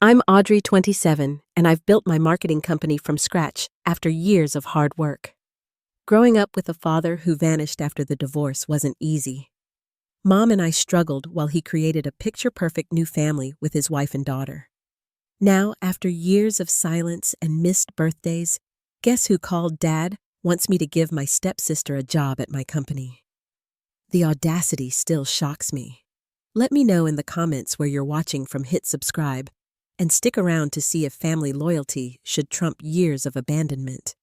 I'm Audrey, 27, and I've built my marketing company from scratch after years of hard work. Growing up with a father who vanished after the divorce wasn't easy. Mom and I struggled while he created a picture-perfect new family with his wife and daughter. Now, after years of silence and missed birthdays, guess who called Dad wants me to give my stepsister a job at my company. The audacity still shocks me. Let me know in the comments where you're watching from. Hit subscribe. And stick around to see if family loyalty should trump years of abandonment.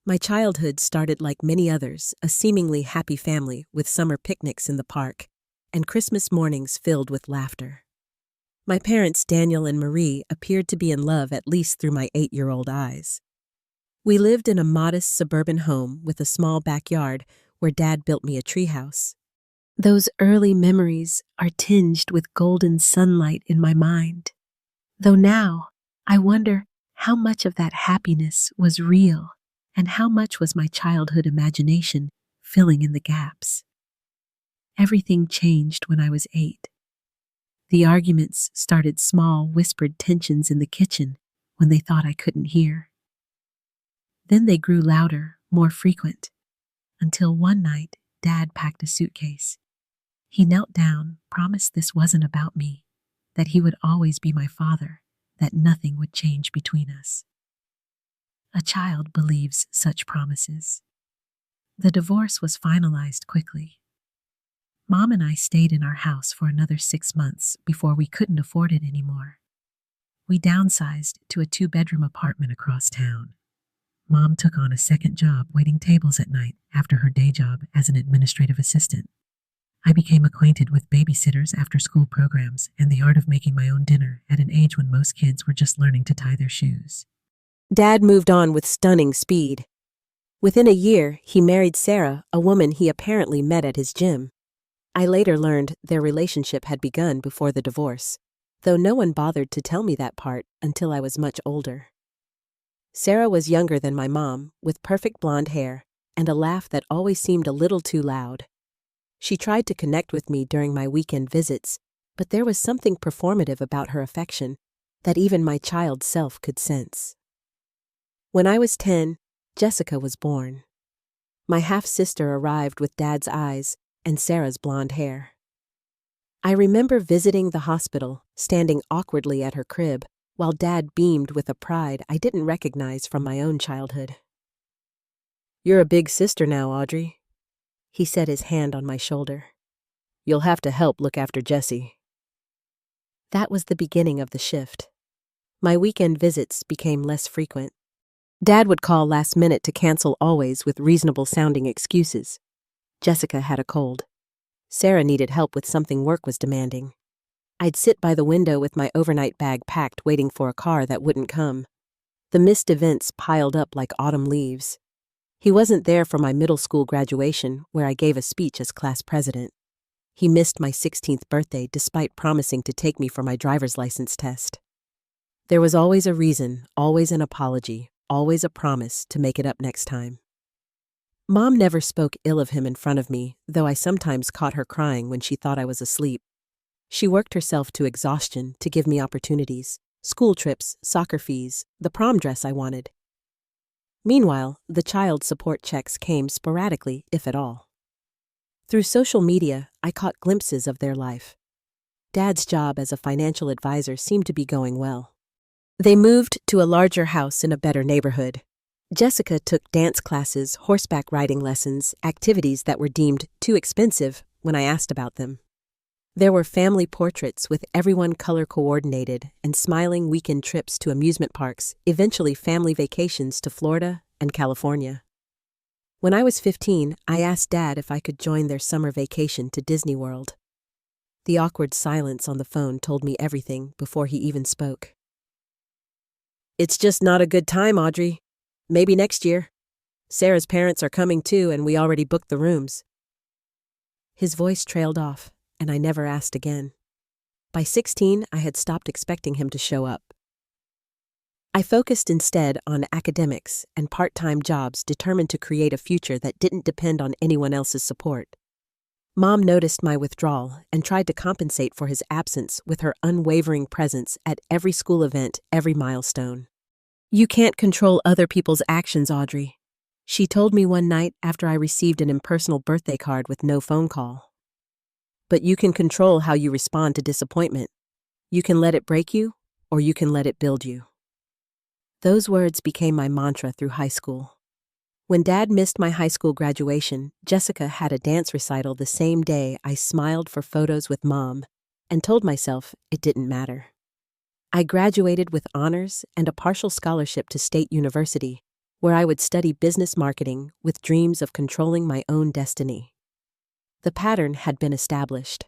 My childhood started like many others, a seemingly happy family with summer picnics in the park and Christmas mornings filled with laughter. My parents, Daniel and Marie, appeared to be in love at least through my 8-year-old eyes. We lived in a modest suburban home with a small backyard where Dad built me a treehouse. Those early memories are tinged with golden sunlight in my mind. Though now, I wonder how much of that happiness was real and how much was my childhood imagination filling in the gaps. Everything changed when I was 8. The arguments started small, whispered tensions in the kitchen when they thought I couldn't hear. Then they grew louder, more frequent, until one night, Dad packed a suitcase. He knelt down, promised this wasn't about me, that he would always be my father, that nothing would change between us. A child believes such promises. The divorce was finalized quickly. Mom and I stayed in our house for another 6 months before we couldn't afford it anymore. We downsized to a 2-bedroom apartment across town. Mom took on a second job waiting tables at night after her day job as an administrative assistant. I became acquainted with babysitters, after-school programs, and the art of making my own dinner at an age when most kids were just learning to tie their shoes. Dad moved on with stunning speed. Within a year, he married Sarah, a woman he apparently met at his gym. I later learned their relationship had begun before the divorce, though no one bothered to tell me that part until I was much older. Sarah was younger than my mom, with perfect blonde hair and a laugh that always seemed a little too loud. She tried to connect with me during my weekend visits, but there was something performative about her affection that even my child self could sense. When I was 10, Jessica was born. My half-sister arrived with Dad's eyes and Sarah's blonde hair. I remember visiting the hospital, standing awkwardly at her crib, while Dad beamed with a pride I didn't recognize from my own childhood. "You're a big sister now, Audrey," he set his hand on my shoulder. "You'll have to help look after Jessie." That was the beginning of the shift. My weekend visits became less frequent. Dad would call last minute to cancel, always with reasonable-sounding excuses. Jessica had a cold. Sarah needed help with something work was demanding. I'd sit by the window with my overnight bag packed, waiting for a car that wouldn't come. The missed events piled up like autumn leaves. He wasn't there for my middle school graduation, where I gave a speech as class president. He missed my 16th birthday despite promising to take me for my driver's license test. There was always a reason, always an apology, always a promise to make it up next time. Mom never spoke ill of him in front of me, though I sometimes caught her crying when she thought I was asleep. She worked herself to exhaustion to give me opportunities, school trips, soccer fees, the prom dress I wanted. Meanwhile, the child support checks came sporadically, if at all. Through social media, I caught glimpses of their life. Dad's job as a financial advisor seemed to be going well. They moved to a larger house in a better neighborhood. Jessica took dance classes, horseback riding lessons, activities that were deemed too expensive when I asked about them. There were family portraits with everyone color-coordinated and smiling weekend trips to amusement parks, eventually family vacations to Florida and California. When I was 15, I asked Dad if I could join their summer vacation to Disney World. The awkward silence on the phone told me everything before he even spoke. "It's just not a good time, Audrey. Maybe next year. Sarah's parents are coming too, and we already booked the rooms." His voice trailed off, and I never asked again. By 16, I had stopped expecting him to show up. I focused instead on academics and part-time jobs, determined to create a future that didn't depend on anyone else's support. Mom noticed my withdrawal and tried to compensate for his absence with her unwavering presence at every school event, every milestone. "You can't control other people's actions, Audrey," she told me one night after I received an impersonal birthday card with no phone call. "But you can control how you respond to disappointment. You can let it break you, or you can let it build you." Those words became my mantra through high school. When Dad missed my high school graduation, Jessica had a dance recital the same day I smiled for photos with Mom and told myself it didn't matter. I graduated with honors and a partial scholarship to State University, where I would study business marketing with dreams of controlling my own destiny. The pattern had been established.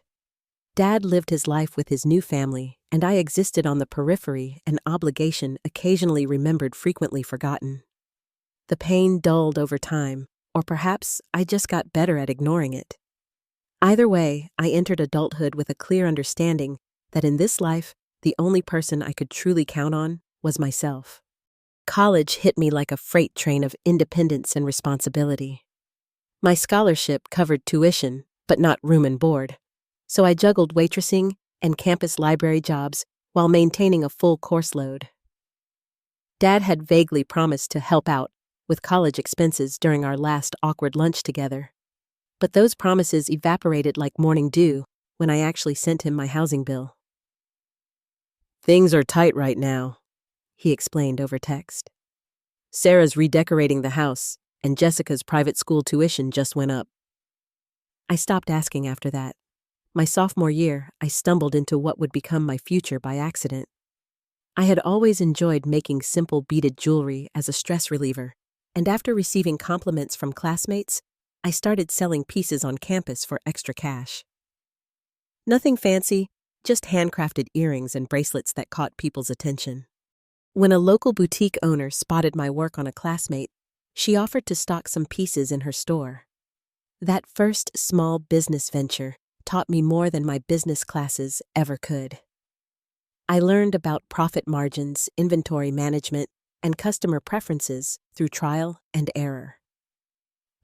Dad lived his life with his new family, and I existed on the periphery, an obligation occasionally remembered, frequently forgotten. The pain dulled over time, or perhaps I just got better at ignoring it. Either way, I entered adulthood with a clear understanding that in this life, the only person I could truly count on was myself. College hit me like a freight train of independence and responsibility. My scholarship covered tuition, but not room and board, so I juggled waitressing and campus library jobs while maintaining a full course load. Dad had vaguely promised to help out with college expenses during our last awkward lunch together, but those promises evaporated like morning dew when I actually sent him my housing bill. "Things are tight right now," he explained over text. "Sarah's redecorating the house, and Jessica's private school tuition just went up." I stopped asking after that. My sophomore year, I stumbled into what would become my future by accident. I had always enjoyed making simple beaded jewelry as a stress reliever, and after receiving compliments from classmates, I started selling pieces on campus for extra cash. Nothing fancy, just handcrafted earrings and bracelets that caught people's attention. When a local boutique owner spotted my work on a classmate, she offered to stock some pieces in her store. That first small business venture taught me more than my business classes ever could. I learned about profit margins, inventory management, and customer preferences through trial and error.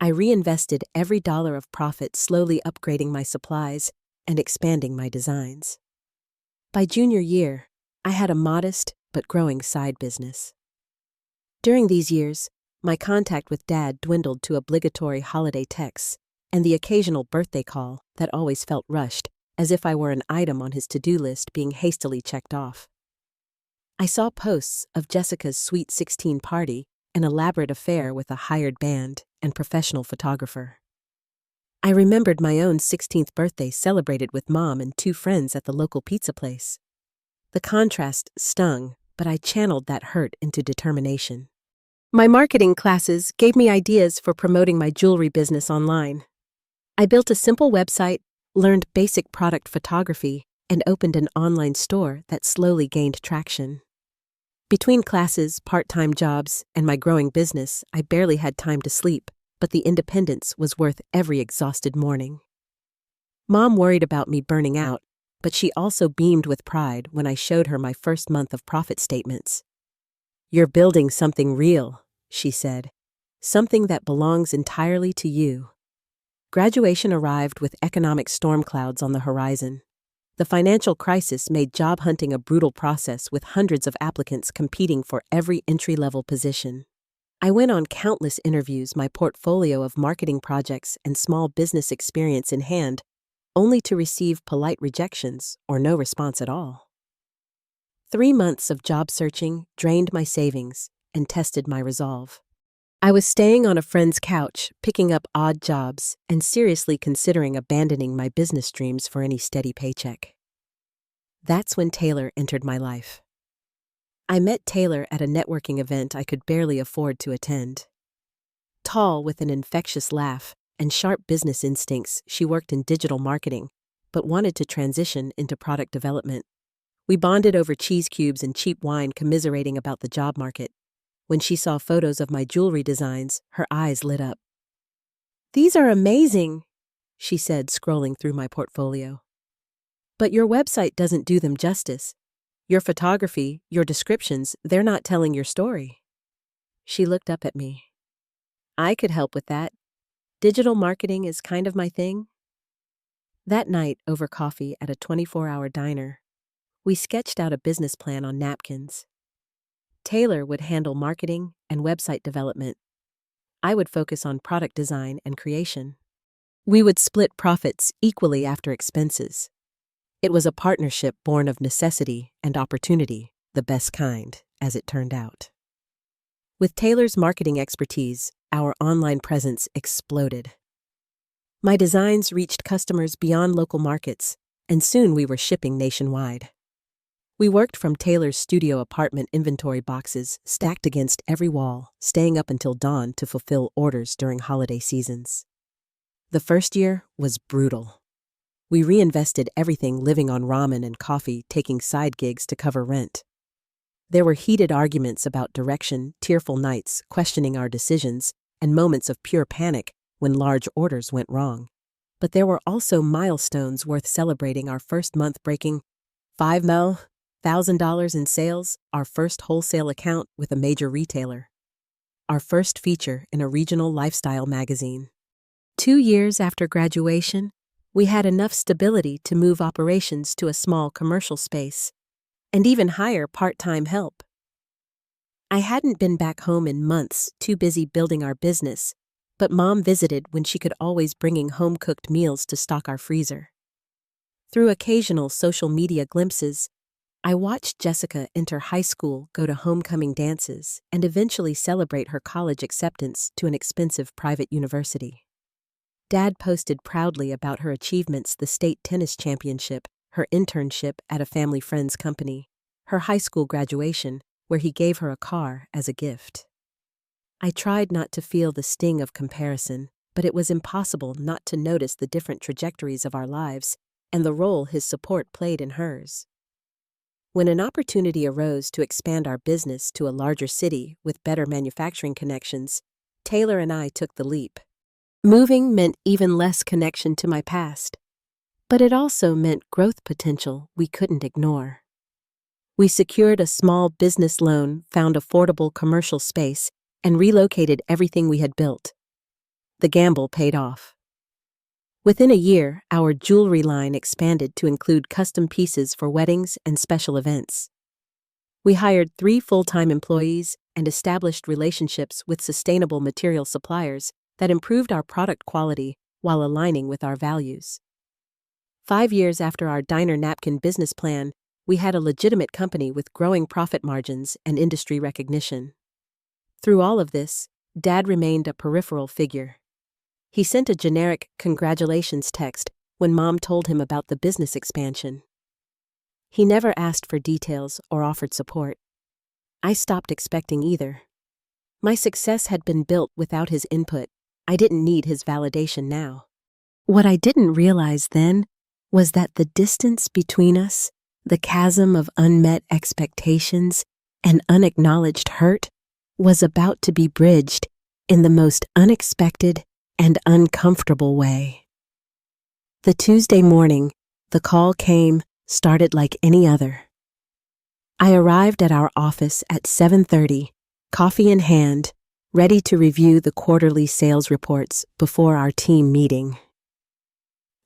I reinvested every dollar of profit, slowly upgrading my supplies and expanding my designs. By junior year, I had a modest but growing side business. During these years, my contact with Dad dwindled to obligatory holiday texts and the occasional birthday call that always felt rushed, as if I were an item on his to-do list being hastily checked off. I saw posts of Jessica's sweet 16 party, an elaborate affair with a hired band and professional photographer. I remembered my own 16th birthday celebrated with Mom and 2 friends at the local pizza place. The contrast stung, but I channeled that hurt into determination. My marketing classes gave me ideas for promoting my jewelry business online. I built a simple website, learned basic product photography, and opened an online store that slowly gained traction. Between classes, part-time jobs, and my growing business, I barely had time to sleep, but the independence was worth every exhausted morning. Mom worried about me burning out, but she also beamed with pride when I showed her my first month of profit statements. "You're building something real," she said, "something that belongs entirely to you." Graduation arrived with economic storm clouds on the horizon. The financial crisis made job hunting a brutal process, with hundreds of applicants competing for every entry-level position. I went on countless interviews, my portfolio of marketing projects and small business experience in hand, only to receive polite rejections or no response at all. 3 months of job searching drained my savings and tested my resolve. I was staying on a friend's couch, picking up odd jobs, and seriously considering abandoning my business dreams for any steady paycheck. That's when Taylor entered my life. I met Taylor at a networking event I could barely afford to attend. Tall, with an infectious laugh and sharp business instincts, she worked in digital marketing, but wanted to transition into product development. We bonded over cheese cubes and cheap wine, commiserating about the job market. When she saw photos of my jewelry designs, her eyes lit up. "These are amazing," she said, scrolling through my portfolio. "But your website doesn't do them justice. Your photography, your descriptions, they're not telling your story." She looked up at me. "I could help with that. Digital marketing is kind of my thing." That night, over coffee at a 24-hour diner, we sketched out a business plan on napkins. Taylor would handle marketing and website development. I would focus on product design and creation. We would split profits equally after expenses. It was a partnership born of necessity and opportunity, the best kind, as it turned out. With Taylor's marketing expertise, our online presence exploded. My designs reached customers beyond local markets, and soon we were shipping nationwide. We worked from Taylor's studio apartment inventory boxes stacked against every wall, staying up until dawn to fulfill orders during holiday seasons. The first year was brutal. We reinvested everything, living on ramen and coffee, taking side gigs to cover rent. There were heated arguments about direction, tearful nights, questioning our decisions, and moments of pure panic when large orders went wrong. But there were also milestones worth celebrating: our first month breaking $5,000 in sales, our first wholesale account with a major retailer, our first feature in a regional lifestyle magazine. 2 years after graduation, we had enough stability to move operations to a small commercial space and even hire part-time help. I hadn't been back home in months, too busy building our business, but Mom visited when she could, always bringing home-cooked meals to stock our freezer. Through occasional social media glimpses, I watched Jessica enter high school, go to homecoming dances, and eventually celebrate her college acceptance to an expensive private university. Dad posted proudly about her achievements: the state tennis championship, her internship at a family friend's company, her high school graduation, where he gave her a car as a gift. I tried not to feel the sting of comparison, but it was impossible not to notice the different trajectories of our lives and the role his support played in hers. When an opportunity arose to expand our business to a larger city with better manufacturing connections, Taylor and I took the leap. Moving meant even less connection to my past, but it also meant growth potential we couldn't ignore. We secured a small business loan, found affordable commercial space, and relocated everything we had built. The gamble paid off. Within a year, our jewelry line expanded to include custom pieces for weddings and special events. We hired 3 full-time employees and established relationships with sustainable material suppliers that improved our product quality while aligning with our values. 5 years after our diner napkin business plan, we had a legitimate company with growing profit margins and industry recognition. Through all of this, Dad remained a peripheral figure. He sent a generic congratulations text when Mom told him about the business expansion. He never asked for details or offered support. I stopped expecting either. My success had been built without his input. I didn't need his validation now. What I didn't realize then was that the distance between us, the chasm of unmet expectations and unacknowledged hurt, was about to be bridged in the most unexpected and uncomfortable way. The Tuesday morning, the call came, started like any other. I arrived at our office at 7:30, coffee in hand, ready to review the quarterly sales reports before our team meeting.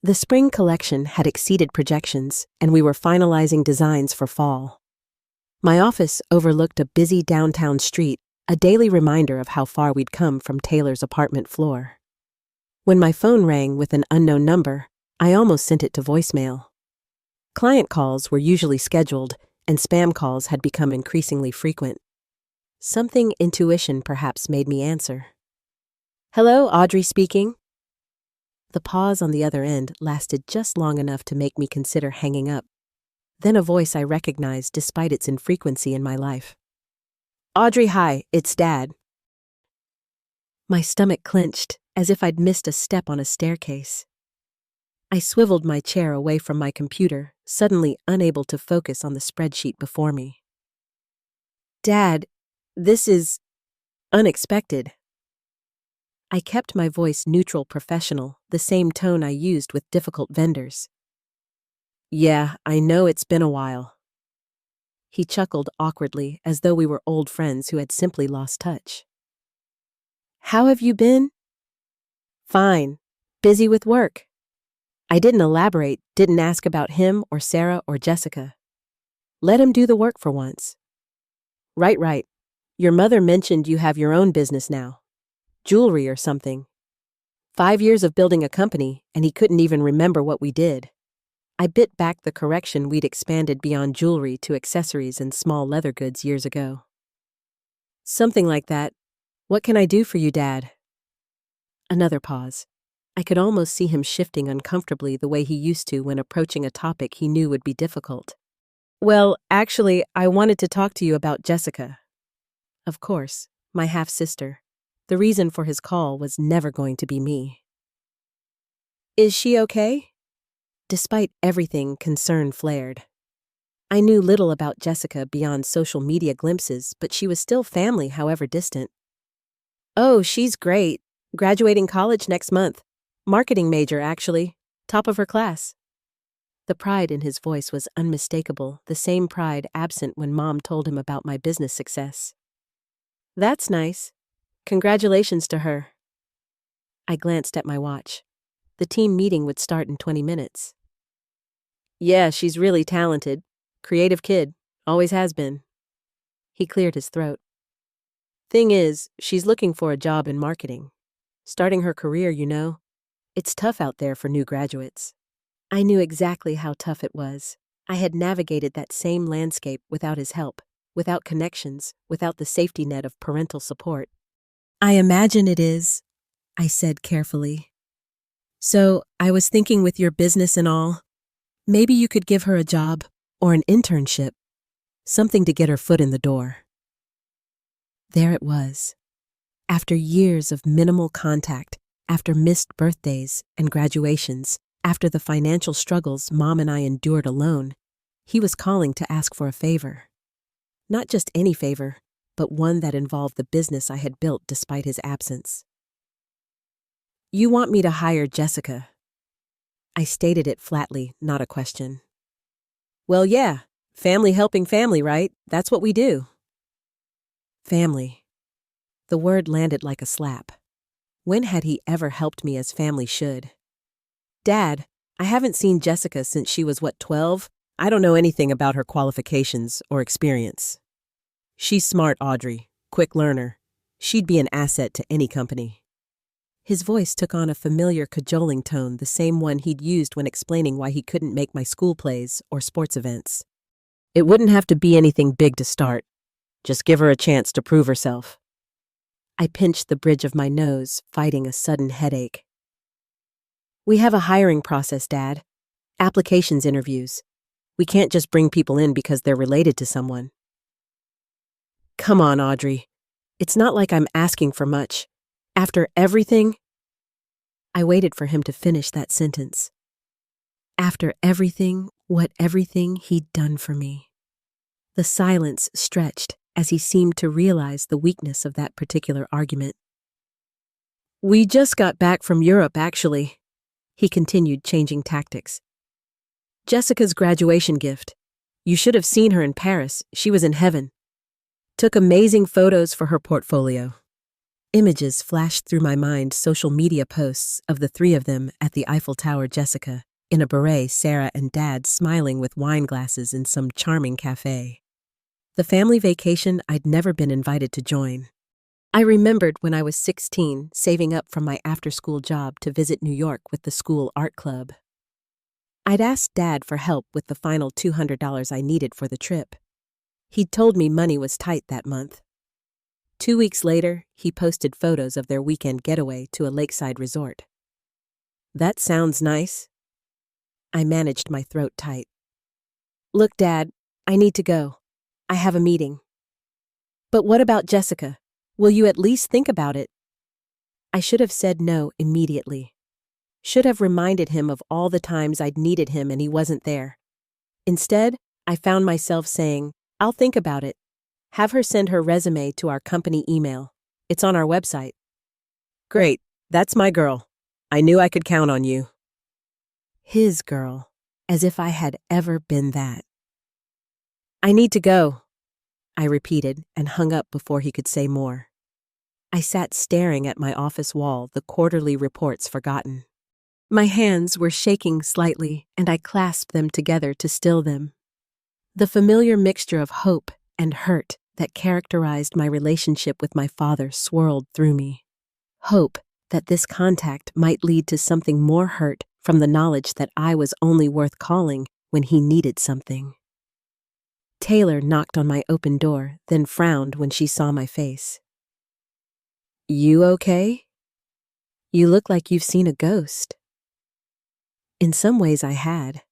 The spring collection had exceeded projections, and we were finalizing designs for fall. My office overlooked a busy downtown street, a daily reminder of how far we'd come from Taylor's apartment floor. When my phone rang with an unknown number, I almost sent it to voicemail. Client calls were usually scheduled, and spam calls had become increasingly frequent. Something intuition perhaps made me answer. "Hello, Audrey speaking." The pause on the other end lasted just long enough to make me consider hanging up. Then a voice I recognized despite its infrequency in my life. "Audrey, hi, it's Dad." My stomach clenched, as if I'd missed a step on a staircase. I swiveled my chair away from my computer, suddenly unable to focus on the spreadsheet before me. "Dad, this is unexpected." I kept my voice neutral, professional, the same tone I used with difficult vendors. "Yeah, I know it's been a while." He chuckled awkwardly, as though we were old friends who had simply lost touch. "How have you been?" "Fine. Busy with work." I didn't elaborate, didn't ask about him or Sarah or Jessica. Let him do the work for once. Right. Your mother mentioned you have your own business now. Jewelry or something. 5 years of building a company, and he couldn't even remember what we did. I bit back the correction we'd expanded beyond jewelry to accessories and small leather goods years ago. Something like that. What can I do for you, Dad? Another pause. I could almost see him shifting uncomfortably the way he used to when approaching a topic he knew would be difficult. Well, actually, I wanted to talk to you about Jessica. Of course, my half-sister. The reason for his call was never going to be me. Is she okay? Despite everything, concern flared. I knew little about Jessica beyond social media glimpses, but she was still family, however distant. Oh, she's great. Graduating college next month. Marketing major, actually. Top of her class. The pride in his voice was unmistakable, the same pride absent when Mom told him about my business success. That's nice. Congratulations to her. I glanced at my watch. The team meeting would start in 20 minutes. Yeah, she's really talented. Creative kid. Always has been. He cleared his throat. Thing is, she's looking for a job in marketing. Starting her career, you know. It's tough out there for new graduates. I knew exactly how tough it was. I had navigated that same landscape without his help, without connections, without the safety net of parental support. I imagine it is, I said carefully. So, I was thinking with your business and all, maybe you could give her a job or an internship, something to get her foot in the door. There it was. After years of minimal contact, after missed birthdays and graduations, after the financial struggles Mom and I endured alone, he was calling to ask for a favor. Not just any favor, but one that involved the business I had built despite his absence. You want me to hire Jessica? I stated it flatly, not a question. Well, yeah, family helping family, right? That's what we do. Family. The word landed like a slap. When had he ever helped me as family should? Dad, I haven't seen Jessica since she was, 12? I don't know anything about her qualifications or experience. She's smart, Audrey. Quick learner. She'd be an asset to any company. His voice took on a familiar cajoling tone, the same one he'd used when explaining why he couldn't make my school plays or sports events. It wouldn't have to be anything big to start. Just give her a chance to prove herself. I pinched the bridge of my nose, fighting a sudden headache. We have a hiring process, Dad. Applications interviews. We can't just bring people in because they're related to someone. Come on, Audrey. It's not like I'm asking for much. After everything... I waited for him to finish that sentence. After everything, what everything he'd done for me. The silence stretched as he seemed to realize the weakness of that particular argument. We just got back from Europe, actually. He continued, changing tactics. Jessica's graduation gift. You should have seen her in Paris. She was in heaven. Took amazing photos for her portfolio. Images flashed through my mind, social media posts of the three of them at the Eiffel Tower, Jessica, in a beret, Sarah and Dad smiling with wine glasses in some charming cafe. The family vacation I'd never been invited to join. I remembered when I was 16, saving up from my after-school job to visit New York with the school art club. I'd asked Dad for help with the final $200 I needed for the trip. He'd told me money was tight that month. 2 weeks later, he posted photos of their weekend getaway to a lakeside resort. That sounds nice. I managed my throat tight. Look, Dad, I need to go. I have a meeting. But what about Jessica? Will you at least think about it? I should have said no immediately. Should have reminded him of all the times I'd needed him and he wasn't there. Instead, I found myself saying, I'll think about it. Have her send her resume to our company email. It's on our website. Great, that's my girl. I knew I could count on you. His girl, as if I had ever been that. I need to go, I repeated and hung up before he could say more. I sat staring at my office wall, the quarterly reports forgotten. My hands were shaking slightly, and I clasped them together to still them. The familiar mixture of hope and hurt that characterized my relationship with my father swirled through me. Hope that this contact might lead to something more hurt from the knowledge that I was only worth calling when he needed something. Taylor knocked on my open door, then frowned when she saw my face. "You okay? You look like you've seen a ghost." In some ways I had.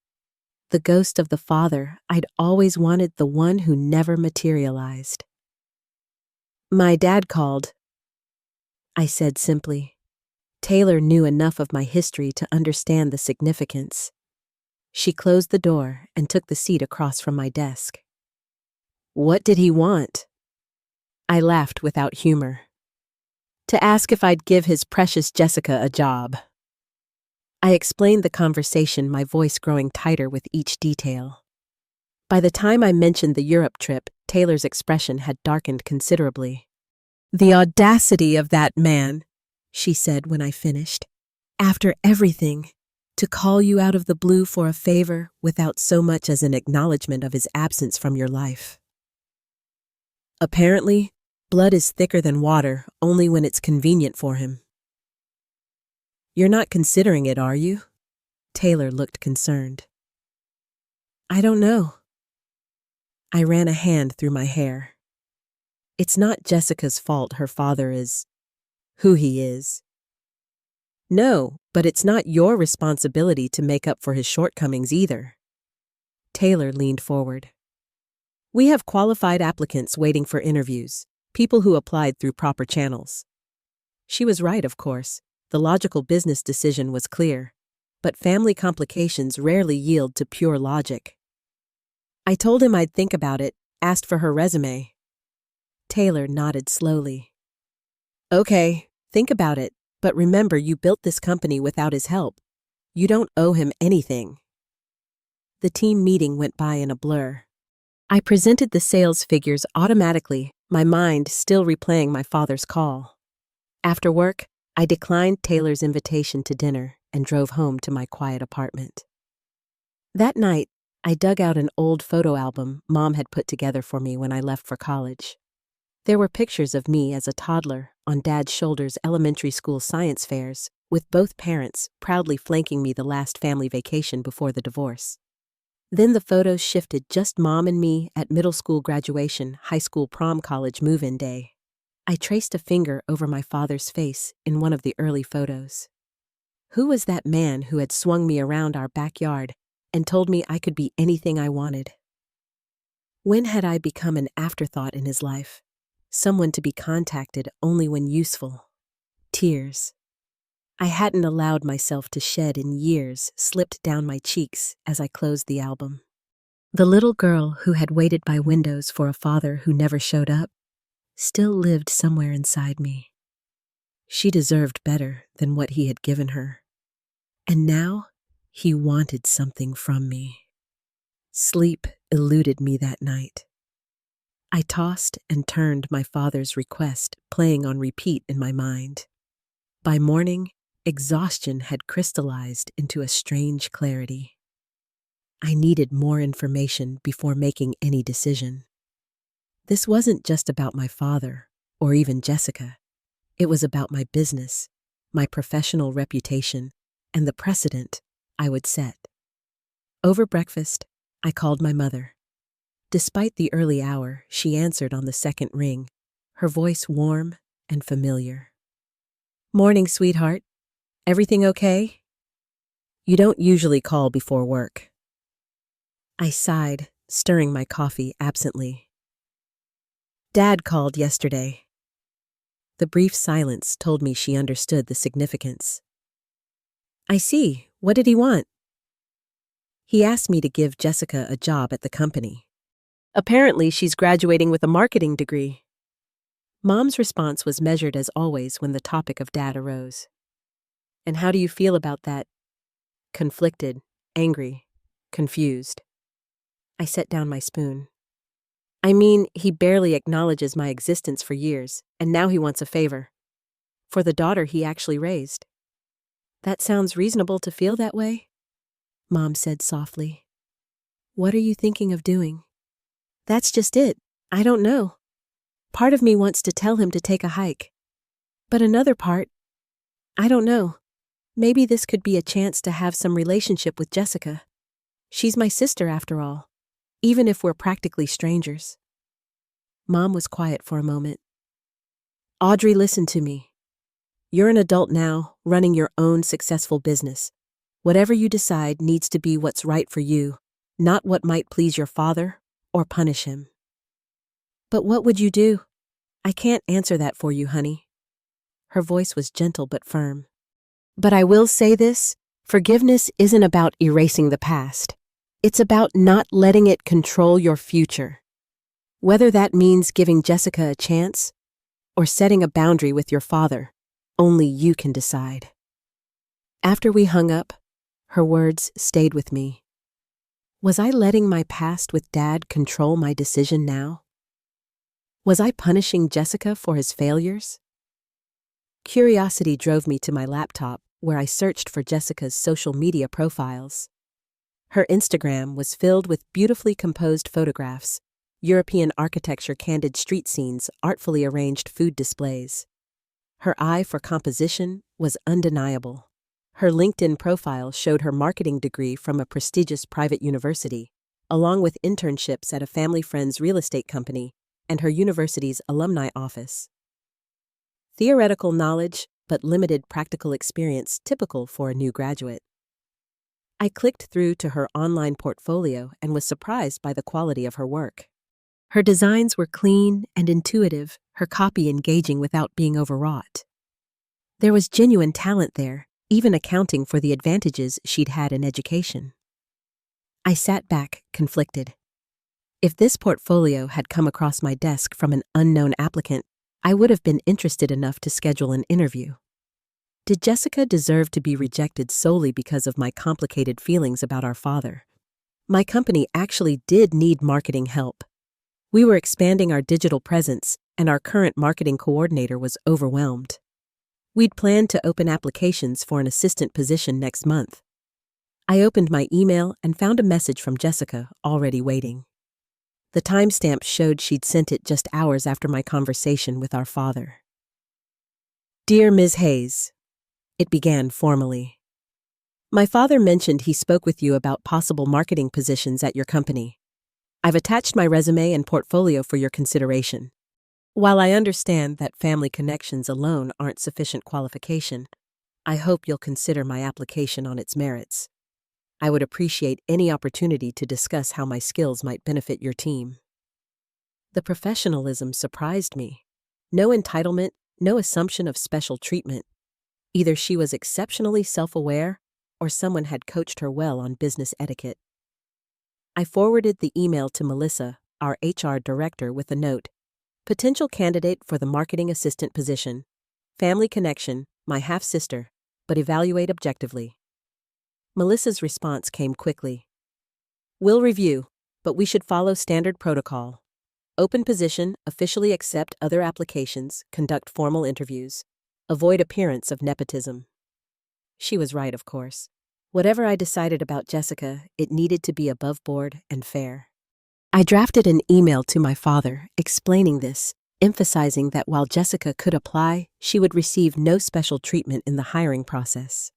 The ghost of the father I'd always wanted, the one who never materialized. "My dad called," I said simply. Taylor knew enough of my history to understand the significance. She closed the door and took the seat across from my desk. "What did he want?" I laughed without humor. "To ask if I'd give his precious Jessica a job." I explained the conversation, my voice growing tighter with each detail. By the time I mentioned the Europe trip, Taylor's expression had darkened considerably. "The audacity of that man," she said when I finished. "After everything, to call you out of the blue for a favor without so much as an acknowledgement of his absence from your life." Apparently, blood is thicker than water only when it's convenient for him. "You're not considering it, are you?" Taylor looked concerned. "I don't know." I ran a hand through my hair. "It's not Jessica's fault her father is who he is." "No, but it's not your responsibility to make up for his shortcomings either." Taylor leaned forward. "We have qualified applicants waiting for interviews, people who applied through proper channels." She was right, of course. The logical business decision was clear, but family complications rarely yield to pure logic. I told him I'd think about it, asked for her resume. Taylor nodded slowly. "Okay, think about it, but remember you built this company without his help. You don't owe him anything." The team meeting went by in a blur. I presented the sales figures automatically, my mind still replaying my father's call. After work, I declined Taylor's invitation to dinner and drove home to my quiet apartment. That night, I dug out an old photo album Mom had put together for me when I left for college. There were pictures of me as a toddler on Dad's shoulders elementary school science fairs, with both parents proudly flanking me the last family vacation before the divorce. Then the photos shifted, just Mom and me at middle school graduation, high school prom, college move-in day. I traced a finger over my father's face in one of the early photos. Who was that man who had swung me around our backyard and told me I could be anything I wanted? When had I become an afterthought in his life? Someone to be contacted only when useful. Tears I hadn't allowed myself to shed in years slipped down my cheeks as I closed the album. The little girl who had waited by windows for a father who never showed up still lived somewhere inside me. She deserved better than what he had given her. And now, he wanted something from me. Sleep eluded me that night. I tossed and turned my father's request playing on repeat in my mind. By morning, exhaustion had crystallized into a strange clarity. I needed more information before making any decision. This wasn't just about my father, or even Jessica. It was about my business, my professional reputation, and the precedent I would set. Over breakfast, I called my mother. Despite the early hour, she answered on the second ring, her voice warm and familiar. "Morning, sweetheart. Everything okay? You don't usually call before work." I sighed, stirring my coffee absently. "Dad called yesterday." The brief silence told me she understood the significance. "I see. What did he want?" "He asked me to give Jessica a job at the company. Apparently, she's graduating with a marketing degree." Mom's response was measured as always when the topic of Dad arose. "And how do you feel about that?" "Conflicted, angry, confused." I set down my spoon. "I mean, he barely acknowledges my existence for years, and now he wants a favor. For the daughter he actually raised." That sounds reasonable to feel that way, Mom said softly. What are you thinking of doing? That's just it. I don't know. Part of me wants to tell him to take a hike. But another part, I don't know. Maybe this could be a chance to have some relationship with Jessica. She's my sister after all, even if we're practically strangers. Mom was quiet for a moment. Audrey, listen to me. You're an adult now, running your own successful business. Whatever you decide needs to be what's right for you, not what might please your father or punish him. But what would you do? I can't answer that for you, honey. Her voice was gentle but firm. But I will say this, forgiveness isn't about erasing the past. It's about not letting it control your future. Whether that means giving Jessica a chance or setting a boundary with your father, only you can decide. After we hung up, her words stayed with me. Was I letting my past with Dad control my decision now? Was I punishing Jessica for his failures? Curiosity drove me to my laptop, where I searched for Jessica's social media profiles. Her Instagram was filled with beautifully composed photographs, European architecture, candid street scenes, artfully arranged food displays. Her eye for composition was undeniable. Her LinkedIn profile showed her marketing degree from a prestigious private university, along with internships at a family friend's real estate company and her university's alumni office. Theoretical knowledge, but limited practical experience typical for a new graduate. I clicked through to her online portfolio and was surprised by the quality of her work. Her designs were clean and intuitive, her copy engaging without being overwrought. There was genuine talent there, even accounting for the advantages she'd had in education. I sat back, conflicted. If this portfolio had come across my desk from an unknown applicant, I would have been interested enough to schedule an interview. Did Jessica deserve to be rejected solely because of my complicated feelings about our father? My company actually did need marketing help. We were expanding our digital presence, and our current marketing coordinator was overwhelmed. We'd planned to open applications for an assistant position next month. I opened my email and found a message from Jessica, already waiting. The timestamp showed she'd sent it just hours after my conversation with our father. Dear Ms. Hayes, it began formally. My father mentioned he spoke with you about possible marketing positions at your company. I've attached my resume and portfolio for your consideration. While I understand that family connections alone aren't sufficient qualification, I hope you'll consider my application on its merits. I would appreciate any opportunity to discuss how my skills might benefit your team. The professionalism surprised me. No entitlement, no assumption of special treatment. Either she was exceptionally self-aware, or someone had coached her well on business etiquette. I forwarded the email to Melissa, our HR director, with a note. Potential candidate for the marketing assistant position. Family connection, my half-sister, but evaluate objectively. Melissa's response came quickly. We'll review, but we should follow standard protocol. Open position, officially accept other applications, conduct formal interviews. Avoid appearance of nepotism. She was right, of course. Whatever I decided about Jessica, it needed to be above board and fair. I drafted an email to my father explaining this, emphasizing that while Jessica could apply, she would receive no special treatment in the hiring process.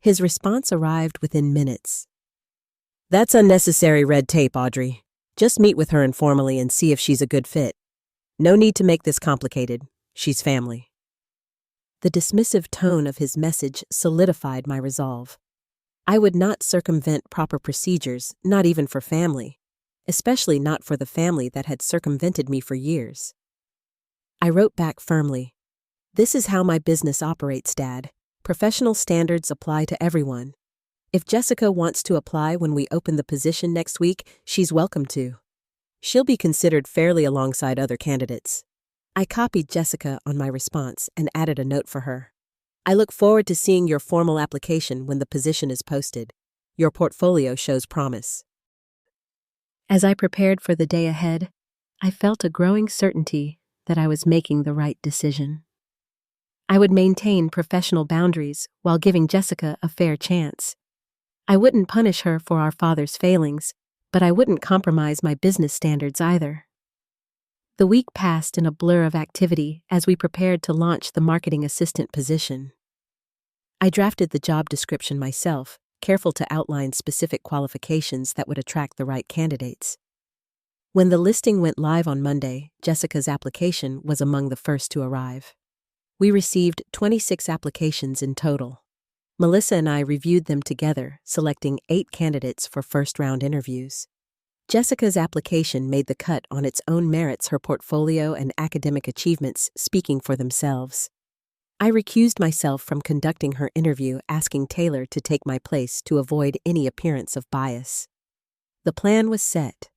His response arrived within minutes. That's unnecessary red tape, Audrey. Just meet with her informally and see if she's a good fit. No need to make this complicated. She's family. The dismissive tone of his message solidified my resolve. I would not circumvent proper procedures, not even for family, especially not for the family that had circumvented me for years. I wrote back firmly, "This is how my business operates, Dad. Professional standards apply to everyone. If Jessica wants to apply when we open the position next week, she's welcome to. She'll be considered fairly alongside other candidates." I copied Jessica on my response and added a note for her. I look forward to seeing your formal application when the position is posted. Your portfolio shows promise. As I prepared for the day ahead, I felt a growing certainty that I was making the right decision. I would maintain professional boundaries while giving Jessica a fair chance. I wouldn't punish her for our father's failings, but I wouldn't compromise my business standards either. The week passed in a blur of activity as we prepared to launch the marketing assistant position. I drafted the job description myself, careful to outline specific qualifications that would attract the right candidates. When the listing went live on Monday, Jessica's application was among the first to arrive. We received 26 applications in total. Melissa and I reviewed them together, selecting 8 candidates for first-round interviews. Jessica's application made the cut on its own merits, her portfolio and academic achievements speaking for themselves. I recused myself from conducting her interview, asking Taylor to take my place to avoid any appearance of bias. The plan was set.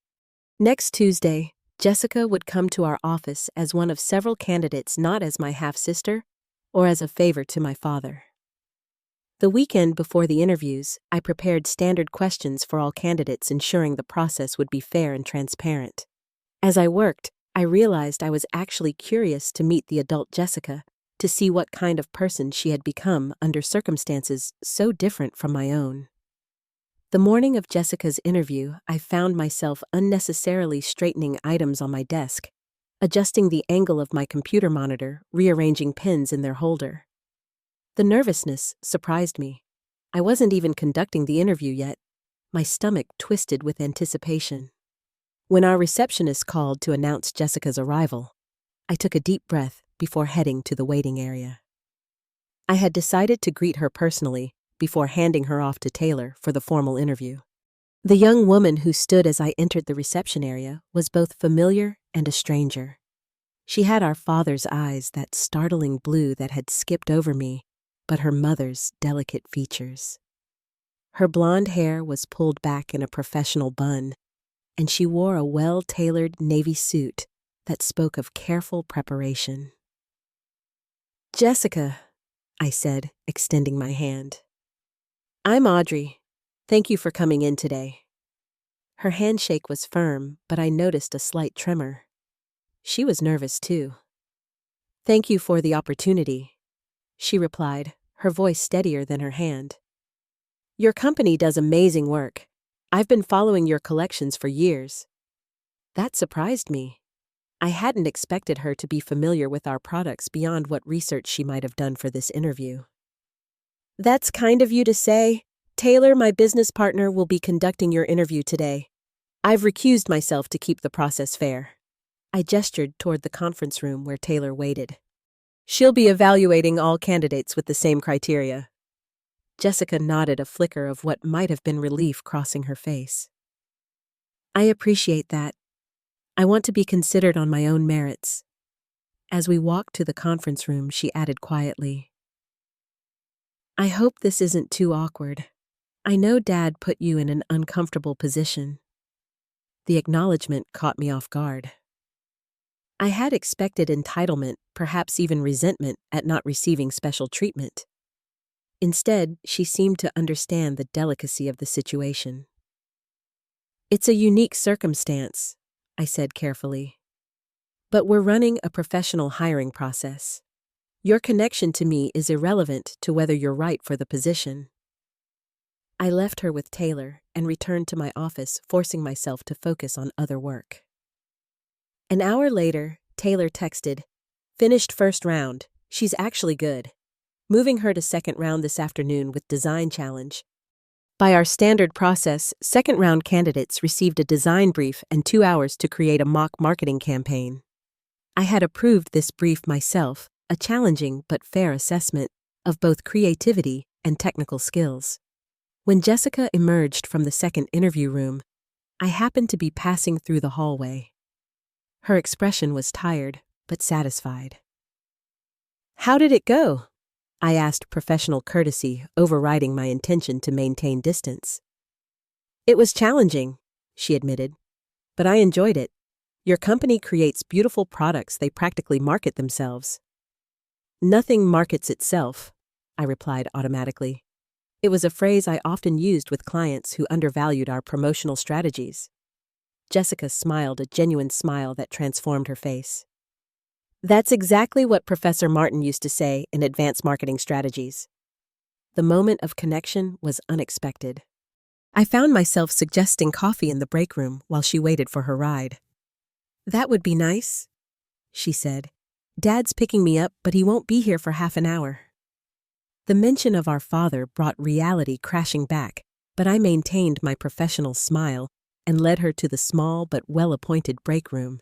Next Tuesday, Jessica would come to our office as one of several candidates, not as my half-sister or as a favor to my father. The weekend before the interviews, I prepared standard questions for all candidates, ensuring the process would be fair and transparent. As I worked, I realized I was actually curious to meet the adult Jessica, to see what kind of person she had become under circumstances so different from my own. The morning of Jessica's interview, I found myself unnecessarily straightening items on my desk, adjusting the angle of my computer monitor, rearranging pins in their holder. The nervousness surprised me. I wasn't even conducting the interview yet. My stomach twisted with anticipation. When our receptionist called to announce Jessica's arrival, I took a deep breath before heading to the waiting area. I had decided to greet her personally before handing her off to Taylor for the formal interview. The young woman who stood as I entered the reception area was both familiar and a stranger. She had our father's eyes, that startling blue that had skipped over me, but her mother's delicate features. Her blonde hair was pulled back in a professional bun, and she wore a well-tailored navy suit that spoke of careful preparation. "Jessica," I said, extending my hand. "I'm Audrey. Thank you for coming in today." Her handshake was firm, but I noticed a slight tremor. She was nervous too. "Thank you for the opportunity," she replied, her voice steadier than her hand. "Your company does amazing work. I've been following your collections for years." That surprised me. I hadn't expected her to be familiar with our products beyond what research she might have done for this interview. "That's kind of you to say. Taylor, my business partner, will be conducting your interview today. I've recused myself to keep the process fair." I gestured toward the conference room where Taylor waited. "She'll be evaluating all candidates with the same criteria." Jessica nodded, a flicker of what might have been relief crossing her face. "I appreciate that. I want to be considered on my own merits." As we walked to the conference room, she added quietly, "I hope this isn't too awkward. I know Dad put you in an uncomfortable position." The acknowledgement caught me off guard. I had expected entitlement, perhaps even resentment, at not receiving special treatment. Instead, she seemed to understand the delicacy of the situation. "It's a unique circumstance," I said carefully. "But we're running a professional hiring process. Your connection to me is irrelevant to whether you're right for the position." I left her with Taylor and returned to my office, forcing myself to focus on other work. An hour later, Taylor texted, "Finished first round. She's actually good. Moving her to second round this afternoon with design challenge." By our standard process, second-round candidates received a design brief and 2 hours to create a mock marketing campaign. I had approved this brief myself, a challenging but fair assessment of both creativity and technical skills. When Jessica emerged from the second interview room, I happened to be passing through the hallway. Her expression was tired, but satisfied. "How did it go?" I asked, professional courtesy overriding my intention to maintain distance. "It was challenging," she admitted, "but I enjoyed it. Your company creates beautiful products. They practically market themselves." "Nothing markets itself," I replied automatically. It was a phrase I often used with clients who undervalued our promotional strategies. Jessica smiled, a genuine smile that transformed her face. That's exactly what Professor Martin used to say in Advanced Marketing Strategies. The moment of connection was unexpected. I found myself suggesting coffee in the break room while she waited for her ride. "That would be nice," she said. "Dad's picking me up, but he won't be here for half an hour." The mention of our father brought reality crashing back, but I maintained my professional smile and led her to the small but well-appointed break room.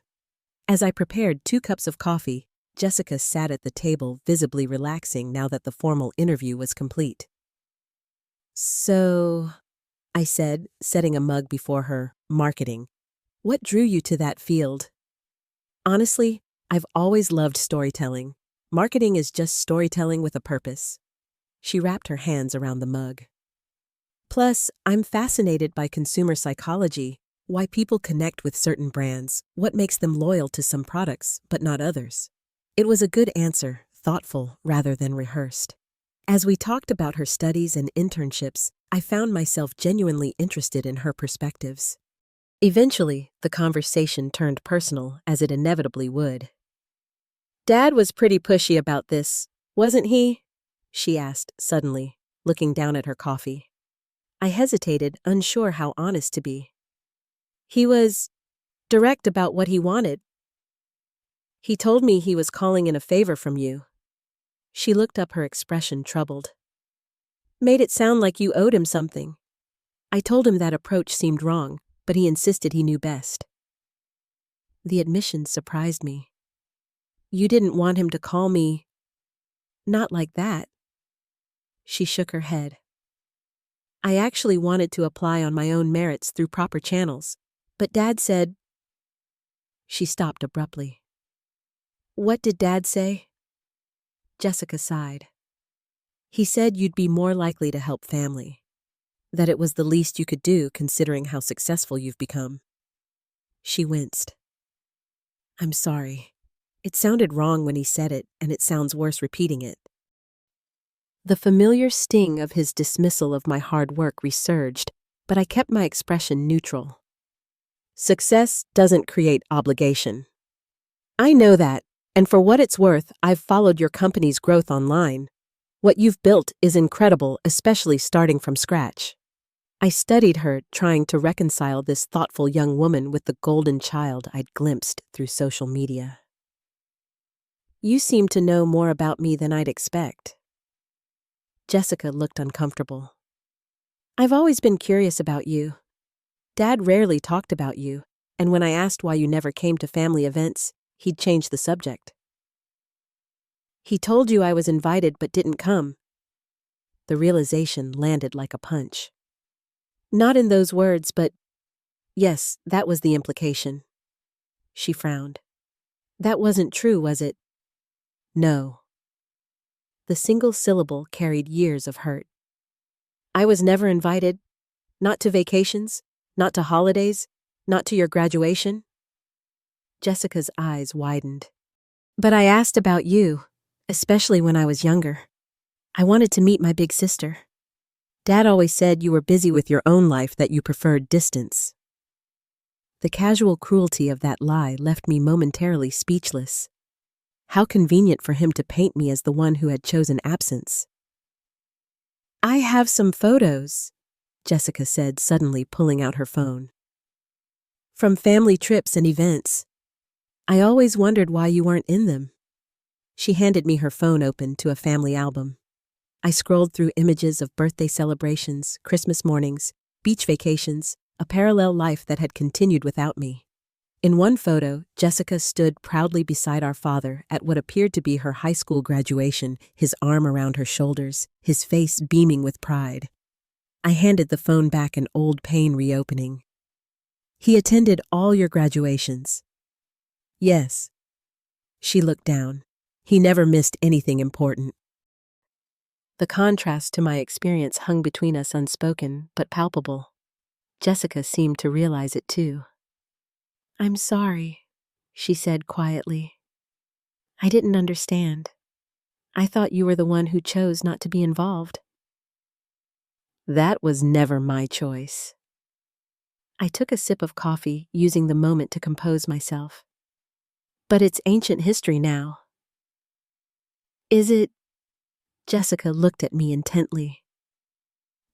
As I prepared 2 cups of coffee, Jessica sat at the table visibly relaxing now that the formal interview was complete. "So," I said, setting a mug before her, "marketing. What drew you to that field?" "Honestly, I've always loved storytelling. Marketing is just storytelling with a purpose." She wrapped her hands around the mug. "Plus, I'm fascinated by consumer psychology, why people connect with certain brands, what makes them loyal to some products, but not others." It was a good answer, thoughtful rather than rehearsed. As we talked about her studies and internships, I found myself genuinely interested in her perspectives. Eventually, the conversation turned personal, as it inevitably would. "Dad was pretty pushy about this, wasn't he?" she asked suddenly, looking down at her coffee. I hesitated, unsure how honest to be. "He was direct about what he wanted. He told me he was calling in a favor from you." She looked up, her expression troubled. "Made it sound like you owed him something." I told him that approach seemed wrong, but he insisted he knew best. The admission surprised me. "You didn't want him to call me—" "Not like that." She shook her head. "I actually wanted to apply on my own merits through proper channels, but Dad said—" She stopped abruptly. "What did Dad say?" Jessica sighed. "He said you'd be more likely to help family. That it was the least you could do considering how successful you've become." She winced. "I'm sorry. It sounded wrong when he said it, and it sounds worse repeating it." The familiar sting of his dismissal of my hard work resurged, but I kept my expression neutral. "Success doesn't create obligation. I know that, and for what it's worth, I've followed your company's growth online. What you've built is incredible, especially starting from scratch." I studied her, trying to reconcile this thoughtful young woman with the golden child I'd glimpsed through social media. "You seem to know more about me than I'd expect." Jessica looked uncomfortable. "I've always been curious about you. Dad rarely talked about you, and when I asked why you never came to family events, he'd change the subject. He told you I was invited but didn't come." The realization landed like a punch. "Not in those words, but yes, that was the implication." She frowned. "That wasn't true, was it?" "No." The single syllable carried years of hurt. "I was never invited, not to vacations, not to holidays, not to your graduation?" Jessica's eyes widened. "But I asked about you, especially when I was younger. I wanted to meet my big sister. Dad always said you were busy with your own life, that you preferred distance." The casual cruelty of that lie left me momentarily speechless. How convenient for him to paint me as the one who had chosen absence. "I have some photos," Jessica said, suddenly pulling out her phone. "From family trips and events. I always wondered why you weren't in them." She handed me her phone open to a family album. I scrolled through images of birthday celebrations, Christmas mornings, beach vacations, a parallel life that had continued without me. In one photo, Jessica stood proudly beside our father at what appeared to be her high school graduation, his arm around her shoulders, his face beaming with pride. I handed the phone back, an old pain reopening. "He attended all your graduations?" "Yes." She looked down. "He never missed anything important." The contrast to my experience hung between us unspoken, but palpable. Jessica seemed to realize it too. "I'm sorry," she said quietly. "I didn't understand. I thought you were the one who chose not to be involved." "That was never my choice." I took a sip of coffee, using the moment to compose myself. But it's ancient history now. Is it? Jessica looked at me intently.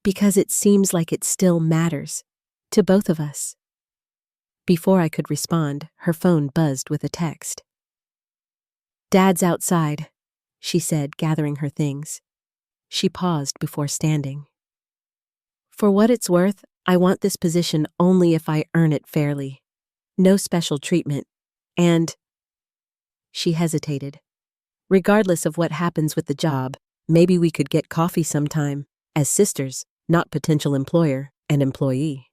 Because it seems like it still matters. To both of us. Before I could respond, her phone buzzed with a text. Dad's outside, she said, gathering her things. She paused before standing. For what it's worth, I want this position only if I earn it fairly. No special treatment. And she hesitated. Regardless of what happens with the job, maybe we could get coffee sometime, as sisters, not potential employer and employee.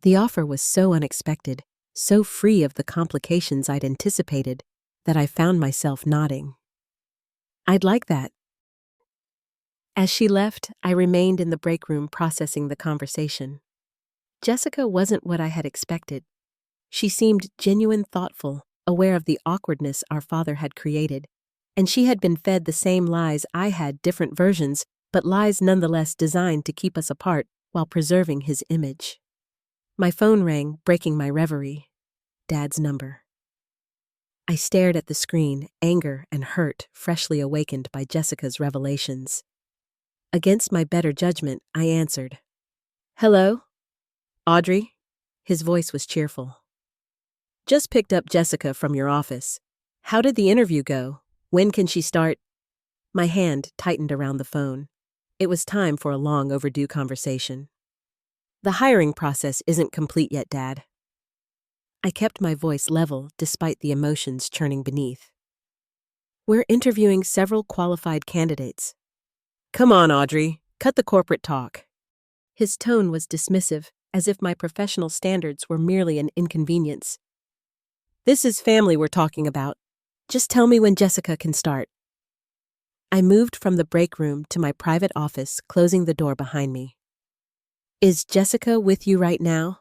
The offer was so unexpected, so free of the complications I'd anticipated, that I found myself nodding. I'd like that. As she left, I remained in the break room processing the conversation. Jessica wasn't what I had expected. She seemed genuine, thoughtful, aware of the awkwardness our father had created, and she had been fed the same lies I had, different versions, but lies nonetheless designed to keep us apart while preserving his image. My phone rang, breaking my reverie. Dad's number. I stared at the screen, anger and hurt freshly awakened by Jessica's revelations. Against my better judgment, I answered. Hello? Audrey? His voice was cheerful. Just picked up Jessica from your office. How did the interview go? When can she start? My hand tightened around the phone. It was time for a long overdue conversation. The hiring process isn't complete yet, Dad. I kept my voice level despite the emotions churning beneath. We're interviewing several qualified candidates. Come on, Audrey, cut the corporate talk. His tone was dismissive, as if my professional standards were merely an inconvenience. This is family we're talking about. Just tell me when Jessica can start. I moved from the break room to my private office, closing the door behind me. Is Jessica with you right now?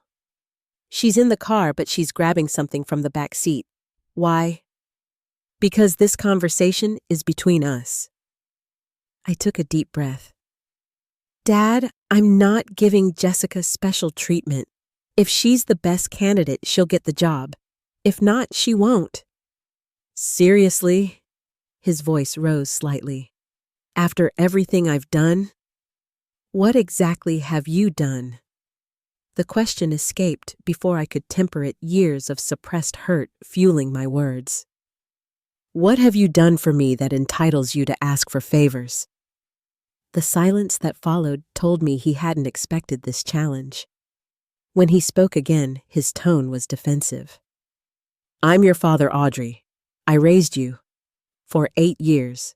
She's in the car, but she's grabbing something from the back seat. Why? Because this conversation is between us. I took a deep breath. Dad, I'm not giving Jessica special treatment. If she's the best candidate, she'll get the job. If not, she won't. Seriously? His voice rose slightly. After everything I've done? What exactly have you done? The question escaped before I could temper it, years of suppressed hurt fueling my words. What have you done for me that entitles you to ask for favors? The silence that followed told me he hadn't expected this challenge. When he spoke again, his tone was defensive. I'm your father, Audrey. I raised you. For 8 years.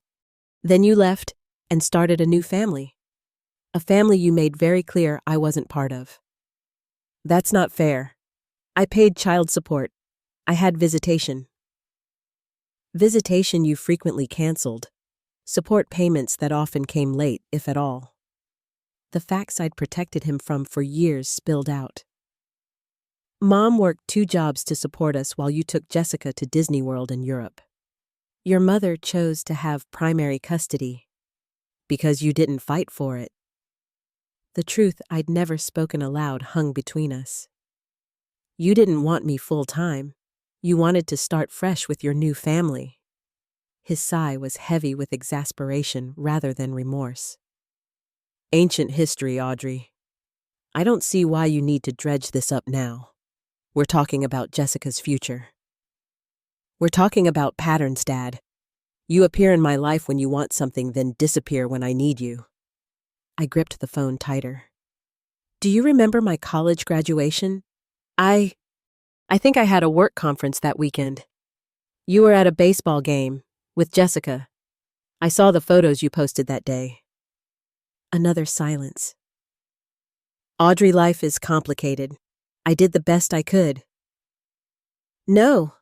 Then you left and started a new family. A family you made very clear I wasn't part of. That's not fair. I paid child support. I had visitation. Visitation you frequently canceled. Support payments that often came late, if at all. The facts I'd protected him from for years spilled out. Mom worked 2 jobs to support us while you took Jessica to Disney World in Europe. Your mother chose to have primary custody because you didn't fight for it. The truth I'd never spoken aloud hung between us. You didn't want me full-time. You wanted to start fresh with your new family. His sigh was heavy with exasperation rather than remorse. Ancient history, Audrey. I don't see why you need to dredge this up now. We're talking about Jessica's future. We're talking about patterns, Dad. You appear in my life when you want something, then disappear when I need you. I gripped the phone tighter. Do you remember my college graduation? I think I had a work conference that weekend. You were at a baseball game with Jessica. I saw the photos you posted that day. Another silence. Audrey, life is complicated. I did the best I could. No.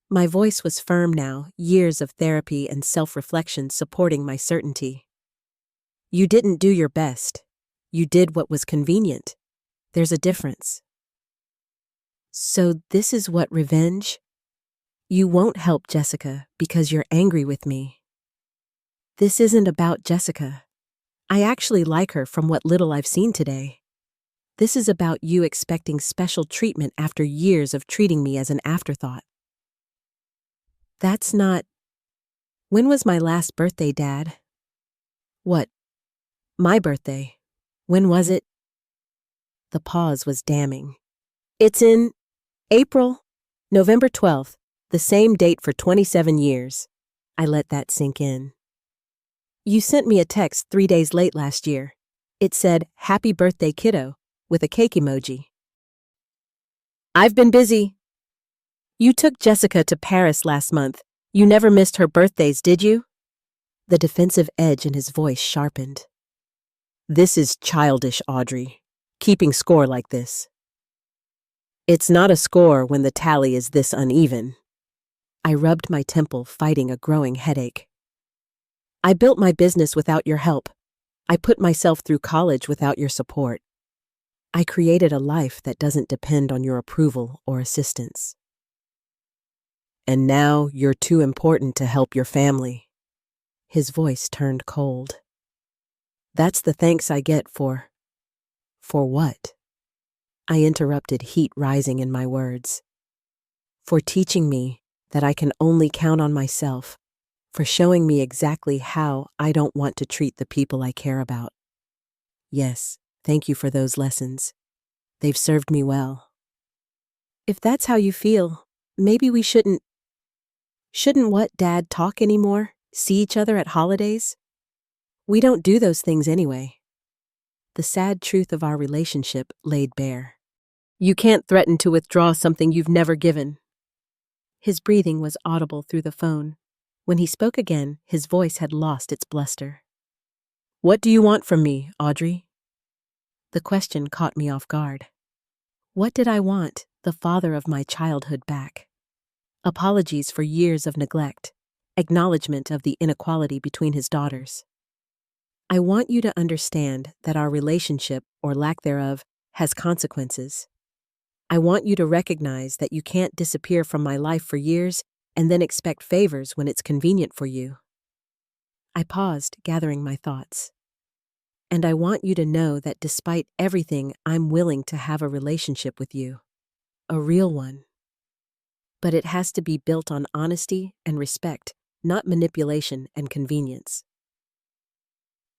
My voice was firm now, years of therapy and self-reflection supporting my certainty. You didn't do your best. You did what was convenient. There's a difference. So this is what revenge? You won't help Jessica because you're angry with me. This isn't about Jessica. I actually like her from what little I've seen today. This is about you expecting special treatment after years of treating me as an afterthought. That's not... When was my last birthday, Dad? What? My birthday. When was it? The pause was damning. It's in April, November 12th, the same date for 27 years. I let that sink in. You sent me a text 3 days late last year. It said, "Happy birthday, kiddo," with a cake emoji. I've been busy. You took Jessica to Paris last month. You never missed her birthdays, did you? The defensive edge in his voice sharpened. This is childish, Audrey. Keeping score like this. It's not a score when the tally is this uneven. I rubbed my temple, fighting a growing headache. I built my business without your help. I put myself through college without your support. I created a life that doesn't depend on your approval or assistance. And now you're too important to help your family. His voice turned cold. That's the thanks I get for what? I interrupted, heat rising in my words. For teaching me that I can only count on myself, for showing me exactly how I don't want to treat the people I care about. Yes, thank you for those lessons. They've served me well. If that's how you feel, maybe we shouldn't what, Dad, talk anymore? See each other at holidays? We don't do those things anyway. The sad truth of our relationship laid bare. You can't threaten to withdraw something you've never given. His breathing was audible through the phone. When he spoke again, his voice had lost its bluster. What do you want from me, Audrey? The question caught me off guard. What did I want, the father of my childhood, back? Apologies for years of neglect, acknowledgement of the inequality between his daughters. I want you to understand that our relationship, or lack thereof, has consequences. I want you to recognize that you can't disappear from my life for years and then expect favors when it's convenient for you. I paused, gathering my thoughts. And I want you to know that despite everything, I'm willing to have a relationship with you. A real one. But it has to be built on honesty and respect, not manipulation and convenience.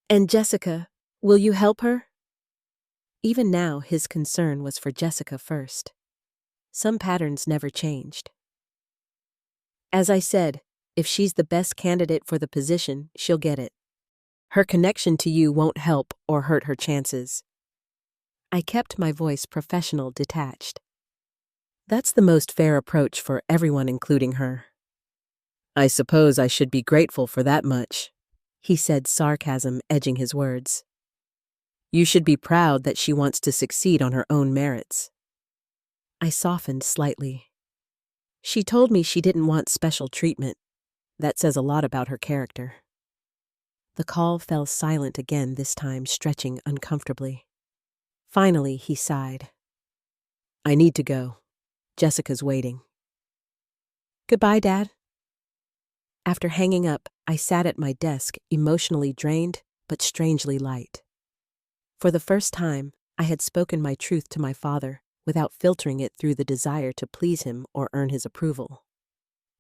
And Jessica, will you help her? Even now, his concern was for Jessica first. Some patterns never changed. As I said, if she's the best candidate for the position, she'll get it. Her connection to you won't help or hurt her chances. I kept my voice professional, detached. That's the most fair approach for everyone, including her. I suppose I should be grateful for that much, he said, sarcasm edging his words. You should be proud that she wants to succeed on her own merits. I softened slightly. She told me she didn't want special treatment. That says a lot about her character. The call fell silent again, this time stretching uncomfortably. Finally, he sighed. I need to go. Jessica's waiting. Goodbye, Dad. After hanging up, I sat at my desk, emotionally drained, but strangely light. For the first time, I had spoken my truth to my father without filtering it through the desire to please him or earn his approval.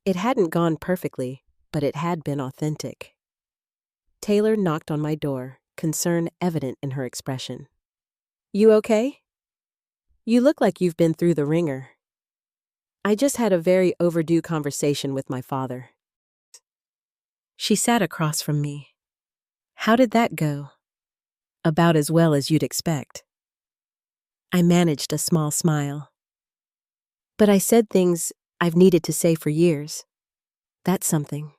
It hadn't gone perfectly, but it had been authentic. Taylor knocked on my door, concern evident in her expression. You okay? You look like you've been through the ringer. I just had a very overdue conversation with my father. She sat across from me. How did that go? About as well as you'd expect. I managed a small smile. But I said things I've needed to say for years. That's something.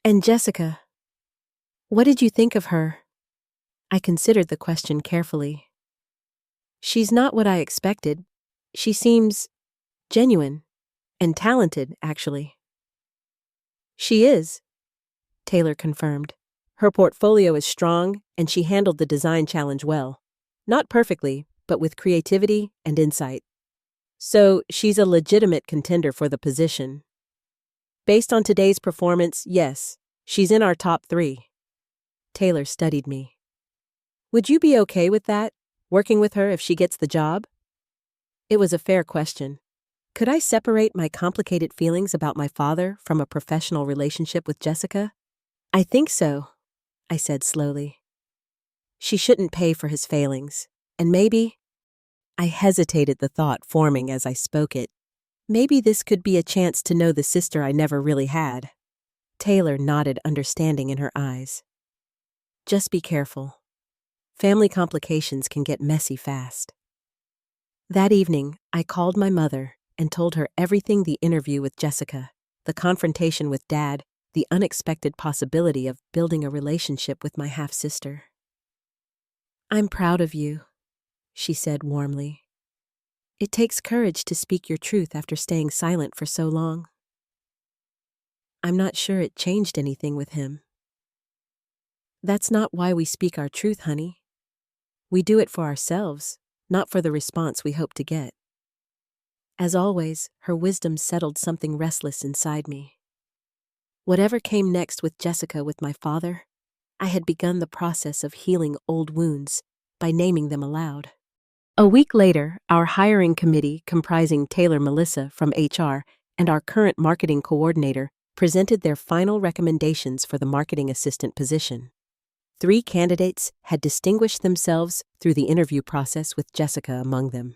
And Jessica, what did you think of her? I considered the question carefully. She's not what I expected. She seems genuine and talented, actually. She is, Taylor confirmed. Her portfolio is strong, and she handled the design challenge well. Not perfectly, but with creativity and insight. So, she's a legitimate contender for the position. Based on today's performance, yes, she's in our top 3. Taylor studied me. Would you be okay with that, working with her if she gets the job? It was a fair question. Could I separate my complicated feelings about my father from a professional relationship with Jessica? I think so, I said slowly. She shouldn't pay for his failings, and maybe— I hesitated, the thought forming as I spoke it. Maybe this could be a chance to know the sister I never really had. Taylor nodded, understanding in her eyes. Just be careful. Family complications can get messy fast. That evening, I called my mother and told her everything: the interview with Jessica, the confrontation with Dad, the unexpected possibility of building a relationship with my half-sister. I'm proud of you, she said warmly. It takes courage to speak your truth after staying silent for so long. I'm not sure it changed anything with him. That's not why we speak our truth, honey. We do it for ourselves, not for the response we hope to get. As always, her wisdom settled something restless inside me. Whatever came next with Jessica, with my father, I had begun the process of healing old wounds by naming them aloud. A week later, our hiring committee, comprising Taylor, Melissa from HR, and our current marketing coordinator, presented their final recommendations for the marketing assistant position. 3 candidates had distinguished themselves through the interview process, with Jessica among them.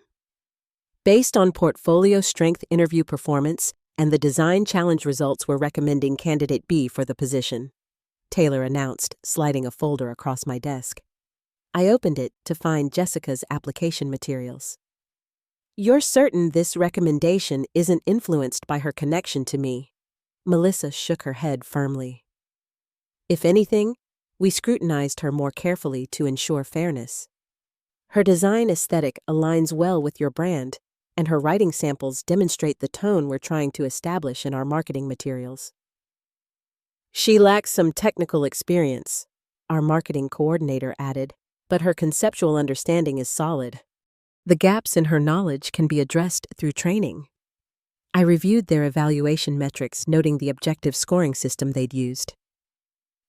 Based on portfolio strength, interview performance, and the design challenge results, we're recommending candidate B for the position, Taylor announced, sliding a folder across my desk. I opened it to find Jessica's application materials. You're certain this recommendation isn't influenced by her connection to me? Melissa shook her head firmly. If anything, we scrutinized her more carefully to ensure fairness. Her design aesthetic aligns well with your brand, and her writing samples demonstrate the tone we're trying to establish in our marketing materials. She lacks some technical experience, our marketing coordinator added, but her conceptual understanding is solid. The gaps in her knowledge can be addressed through training. I reviewed their evaluation metrics, noting the objective scoring system they'd used.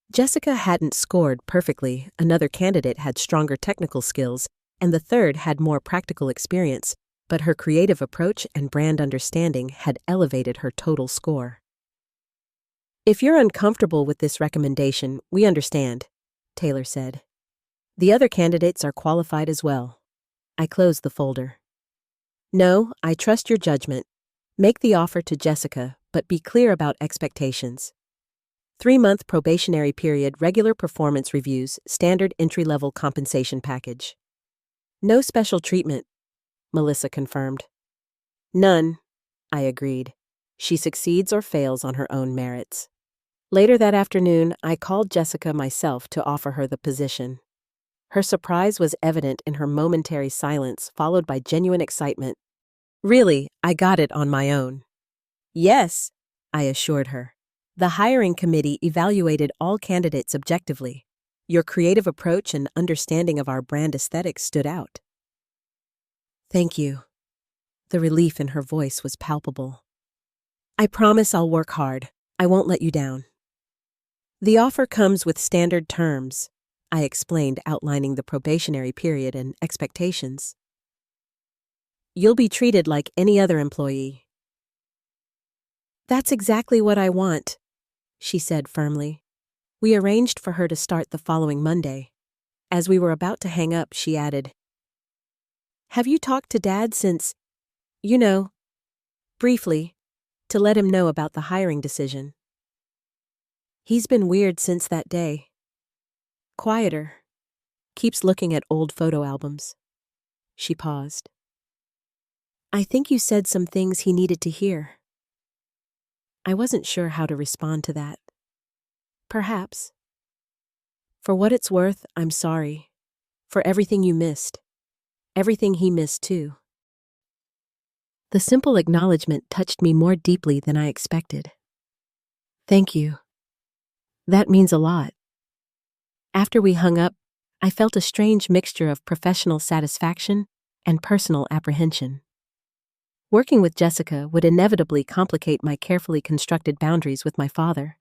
Jessica hadn't scored perfectly, another candidate had stronger technical skills, and the third had more practical experience, but her creative approach and brand understanding had elevated her total score. If you're uncomfortable with this recommendation, we understand, Taylor said. The other candidates are qualified as well. I closed the folder. No, I trust your judgment. Make the offer to Jessica, but be clear about expectations. 3-month probationary period, regular performance reviews, standard entry-level compensation package. No special treatment, Melissa confirmed. None, I agreed. She succeeds or fails on her own merits. Later that afternoon, I called Jessica myself to offer her the position. Her surprise was evident in her momentary silence, followed by genuine excitement. Really, I got it on my own. Yes, I assured her. The hiring committee evaluated all candidates objectively. Your creative approach and understanding of our brand aesthetics stood out. Thank you. The relief in her voice was palpable. I promise I'll work hard. I won't let you down. The offer comes with standard terms, I explained, outlining the probationary period and expectations. You'll be treated like any other employee. That's exactly what I want, she said firmly. We arranged for her to start the following Monday. As we were about to hang up, she added, Have you talked to Dad since, briefly, to let him know about the hiring decision? He's been weird since that day. Quieter. Keeps looking at old photo albums. She paused. I think you said some things he needed to hear. I wasn't sure how to respond to that. Perhaps. For what it's worth, I'm sorry. For everything you missed. Everything he missed, too. The simple acknowledgement touched me more deeply than I expected. Thank you. That means a lot. After we hung up, I felt a strange mixture of professional satisfaction and personal apprehension. Working with Jessica would inevitably complicate my carefully constructed boundaries with my father.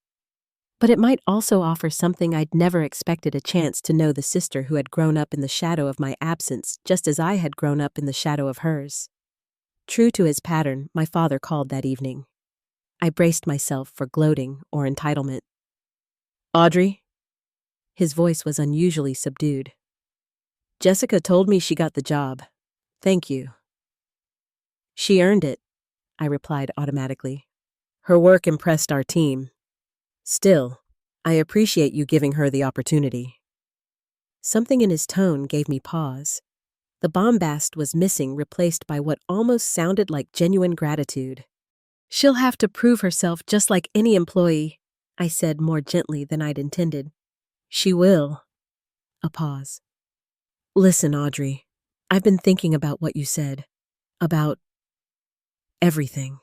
But it might also offer something I'd never expected: a chance to know the sister who had grown up in the shadow of my absence, just as I had grown up in the shadow of hers. True to his pattern, my father called that evening. I braced myself for gloating or entitlement. "Audrey?" His voice was unusually subdued. "Jessica told me she got the job. Thank you." "She earned it," I replied automatically. "Her work impressed our team. Still, I appreciate you giving her the opportunity." Something in his tone gave me pause. The bombast was missing, replaced by what almost sounded like genuine gratitude. "She'll have to prove herself just like any employee," I said more gently than I'd intended. "She will." A pause. "Listen, Audrey, I've been thinking about what you said. About everything."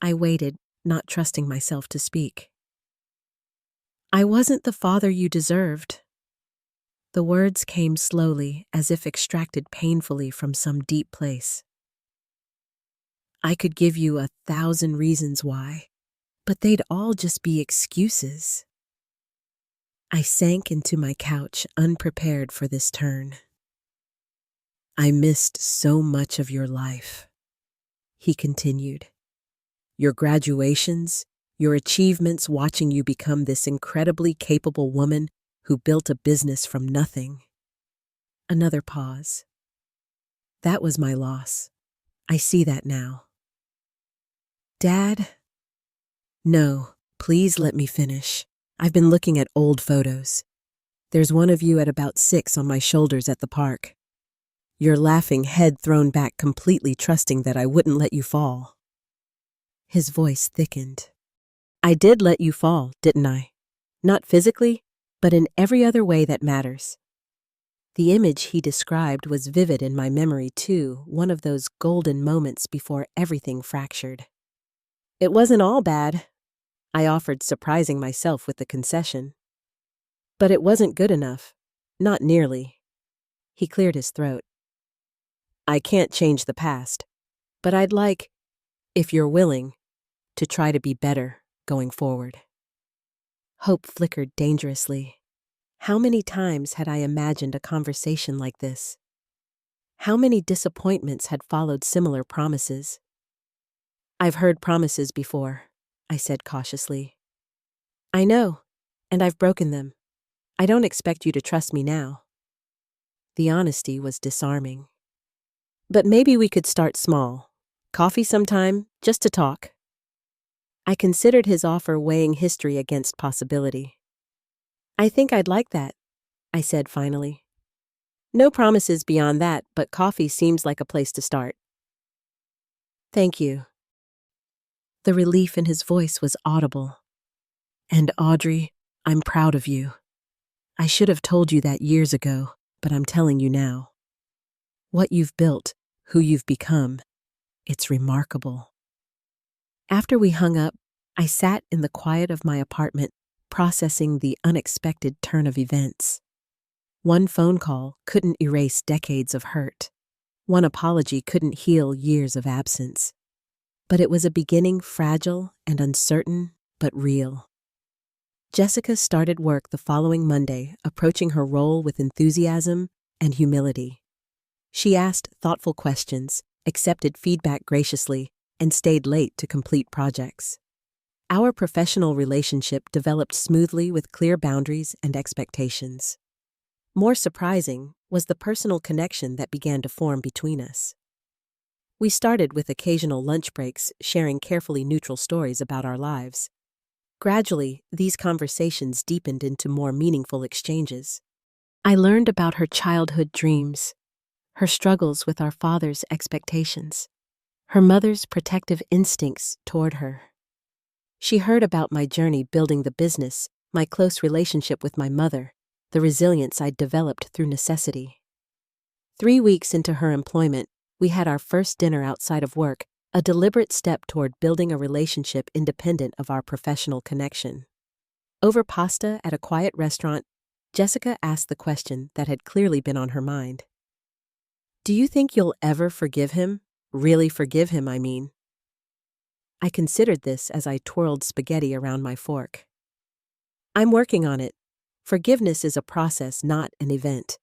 I waited, not trusting myself to speak. "I wasn't the father you deserved." The words came slowly, as if extracted painfully from some deep place. "I could give you 1,000 reasons why, but they'd all just be excuses." I sank into my couch, unprepared for this turn. "I missed so much of your life," he continued. "Your graduations, your achievements, watching you become this incredibly capable woman who built a business from nothing." Another pause. "That was my loss. I see that now." "Dad?" "No, please let me finish. I've been looking at old photos. There's one of you at about 6 on my shoulders at the park. You're laughing, head thrown back, completely trusting that I wouldn't let you fall." His voice thickened. "I did let you fall, didn't I? Not physically, but in every other way that matters." The image he described was vivid in my memory too, one of those golden moments before everything fractured. "It wasn't all bad," I offered, surprising myself with the concession. "But it wasn't good enough. Not nearly." He cleared his throat. "I can't change the past, but I'd like, if you're willing, to try to be better going forward." Hope flickered dangerously. How many times had I imagined a conversation like this? How many disappointments had followed similar promises? "I've heard promises before," I said cautiously. "I know, and I've broken them. I don't expect you to trust me now." The honesty was disarming. "But maybe we could start small. Coffee sometime, just to talk." I considered his offer, weighing history against possibility. "I think I'd like that," I said finally. "No promises beyond that, but coffee seems like a place to start." "Thank you." The relief in his voice was audible. "And Audrey, I'm proud of you. I should have told you that years ago, but I'm telling you now. What you've built, who you've become, it's remarkable." After we hung up, I sat in the quiet of my apartment, processing the unexpected turn of events. One phone call couldn't erase decades of hurt. One apology couldn't heal years of absence. But it was a beginning, fragile and uncertain, but real. Jessica started work the following Monday, approaching her role with enthusiasm and humility. She asked thoughtful questions, accepted feedback graciously, and stayed late to complete projects. Our professional relationship developed smoothly with clear boundaries and expectations. More surprising was the personal connection that began to form between us. We started with occasional lunch breaks, sharing carefully neutral stories about our lives. Gradually, these conversations deepened into more meaningful exchanges. I learned about her childhood dreams, her struggles with our father's expectations, her mother's protective instincts toward her. She heard about my journey building the business, my close relationship with my mother, the resilience I'd developed through necessity. 3 weeks into her employment, we had our first dinner outside of work, a deliberate step toward building a relationship independent of our professional connection. Over pasta at a quiet restaurant, Jessica asked the question that had clearly been on her mind. "Do you think you'll ever forgive him? Really forgive him, I mean." I considered this as I twirled spaghetti around my fork. "I'm working on it. Forgiveness is a process, not an event.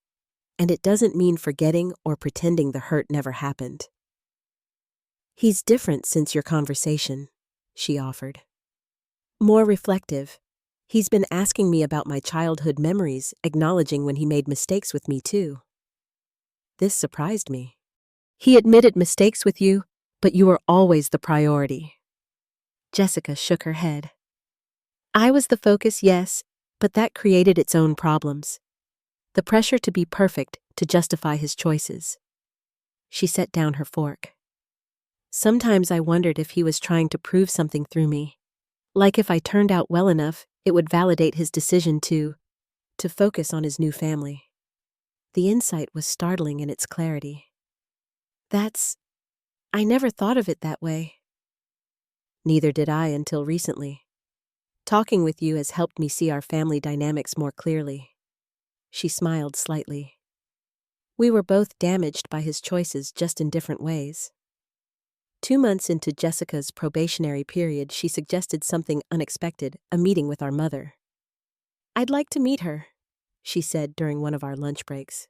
And it doesn't mean forgetting or pretending the hurt never happened." He's different since your conversation, she offered. More reflective. He's been asking me about my childhood memories, acknowledging when he made mistakes with me too. This surprised me. He admitted mistakes with you, but you were always the priority. Jessica shook her head. I was the focus, yes, but that created its own problems. The pressure to be perfect, to justify his choices. She set down her fork. Sometimes I wondered if he was trying to prove something through me. Like if I turned out well enough, it would validate his decision to focus on his new family. The insight was startling in its clarity. I never thought of it that way. Neither did I until recently. Talking with you has helped me see our family dynamics more clearly. She smiled slightly. We were both damaged by his choices, just in different ways. 2 months into Jessica's probationary period, she suggested something unexpected, a meeting with our mother. I'd like to meet her, she said during one of our lunch breaks.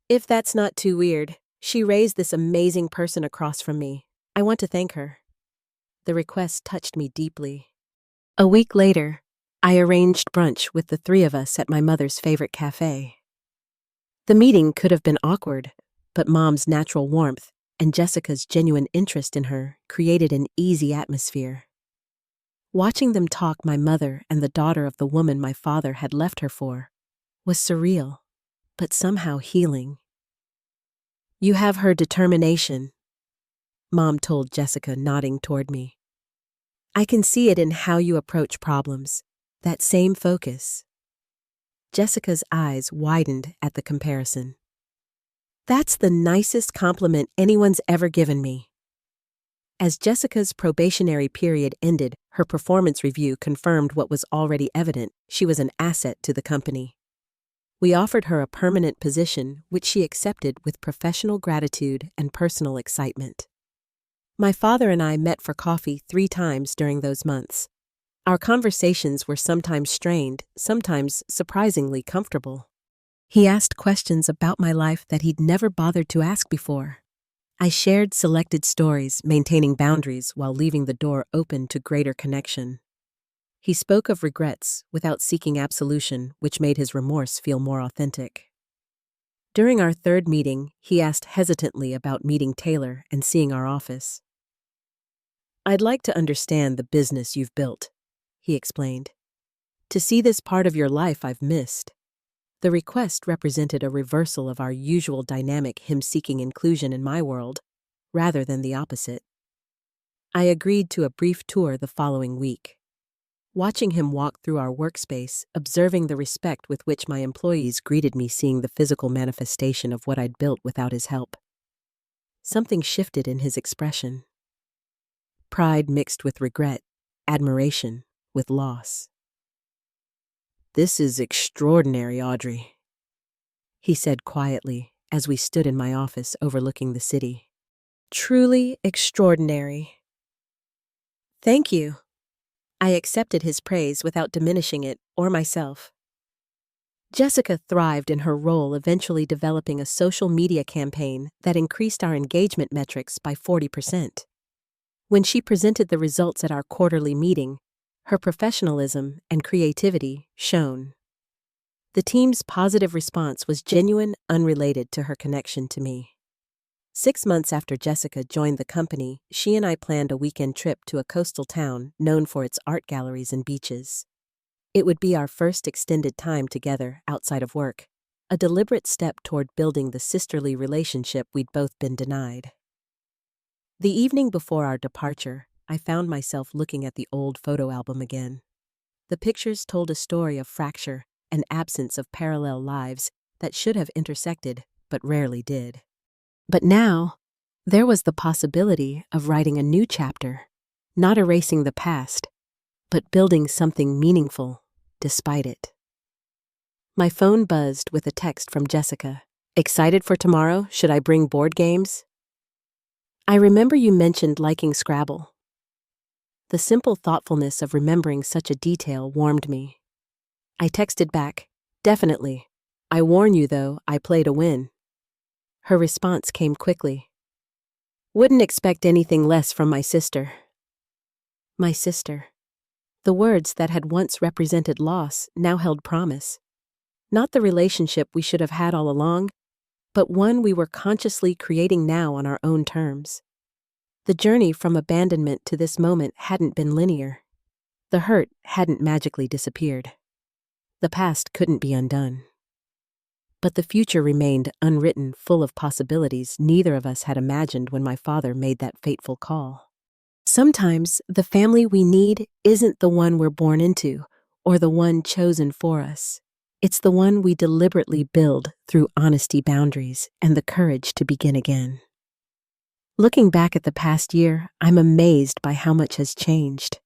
If that's not too weird, she raised this amazing person across from me. I want to thank her. The request touched me deeply. A week later, I arranged brunch with the 3 of us at my mother's favorite cafe. The meeting could have been awkward, but Mom's natural warmth and Jessica's genuine interest in her created an easy atmosphere. Watching them talk, my mother and the daughter of the woman my father had left her for, was surreal, but somehow healing. You have her determination, Mom told Jessica, nodding toward me. I can see it in how you approach problems, that same focus. Jessica's eyes widened at the comparison. That's the nicest compliment anyone's ever given me. As Jessica's probationary period ended, her performance review confirmed what was already evident: she was an asset to the company. We offered her a permanent position, which she accepted with professional gratitude and personal excitement. My father and I met for coffee 3 times during those months. Our conversations were sometimes strained, sometimes surprisingly comfortable. He asked questions about my life that he'd never bothered to ask before. I shared selected stories, maintaining boundaries while leaving the door open to greater connection. He spoke of regrets without seeking absolution, which made his remorse feel more authentic. During our 3rd meeting, he asked hesitantly about meeting Taylor and seeing our office. I'd like to understand the business you've built, he explained. To see this part of your life I've missed. The request represented a reversal of our usual dynamic, him seeking inclusion in my world, rather than the opposite. I agreed to a brief tour the following week. Watching him walk through our workspace, observing the respect with which my employees greeted me, seeing the physical manifestation of what I'd built without his help. Something shifted in his expression. Pride mixed with regret, admiration with loss. This is extraordinary, Audrey, he said quietly as we stood in my office overlooking the city. Truly extraordinary. Thank you. I accepted his praise without diminishing it or myself. Jessica thrived in her role, eventually developing a social media campaign that increased our engagement metrics by 40%. When she presented the results at our quarterly meeting, her professionalism and creativity shone. The team's positive response was genuine, unrelated to her connection to me. 6 months after Jessica joined the company, she and I planned a weekend trip to a coastal town known for its art galleries and beaches. It would be our first extended time together outside of work, a deliberate step toward building the sisterly relationship we'd both been denied. The evening before our departure, I found myself looking at the old photo album again. The pictures told a story of fracture and absence of parallel lives that should have intersected, but rarely did. But now, there was the possibility of writing a new chapter, not erasing the past, but building something meaningful despite it. My phone buzzed with a text from Jessica. Excited for tomorrow? Should I bring board games? I remember you mentioned liking Scrabble. The simple thoughtfulness of remembering such a detail warmed me. I texted back, definitely. I warn you though, I play to win. Her response came quickly. Wouldn't expect anything less from my sister. My sister. The words that had once represented loss now held promise. Not the relationship we should have had all along, but one we were consciously creating now on our own terms. The journey from abandonment to this moment hadn't been linear. The hurt hadn't magically disappeared. The past couldn't be undone. But the future remained unwritten, full of possibilities neither of us had imagined when my father made that fateful call. Sometimes the family we need isn't the one we're born into or the one chosen for us. It's the one we deliberately build through honesty, boundaries, and the courage to begin again. Looking back at the past year, I'm amazed by how much has changed.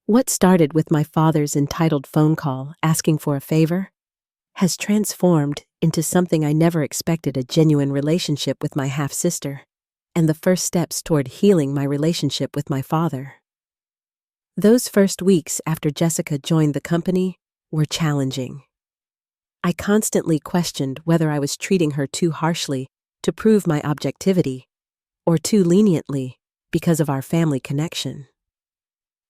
What started with my father's entitled phone call asking for a favor has transformed into something I never expected: a genuine relationship with my half-sister, and the first steps toward healing my relationship with my father. Those first weeks after Jessica joined the company were challenging. I constantly questioned whether I was treating her too harshly to prove my objectivity, or too leniently because of our family connection.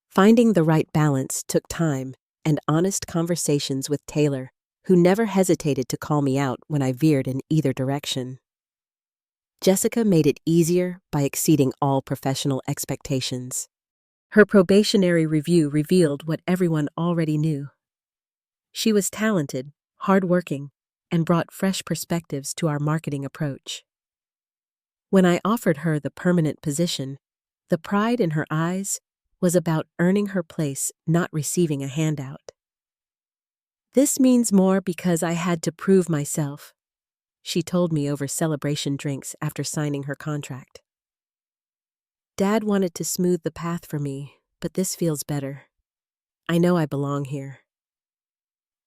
Finding the right balance took time and honest conversations with Taylor, who never hesitated to call me out when I veered in either direction. Jessica made it easier by exceeding all professional expectations. Her probationary review revealed what everyone already knew. She was talented, hardworking, and brought fresh perspectives to our marketing approach. When I offered her the permanent position, the pride in her eyes was about earning her place, not receiving a handout. "This means more because I had to prove myself," she told me over celebration drinks after signing her contract. "Dad wanted to smooth the path for me, but this feels better. I know I belong here."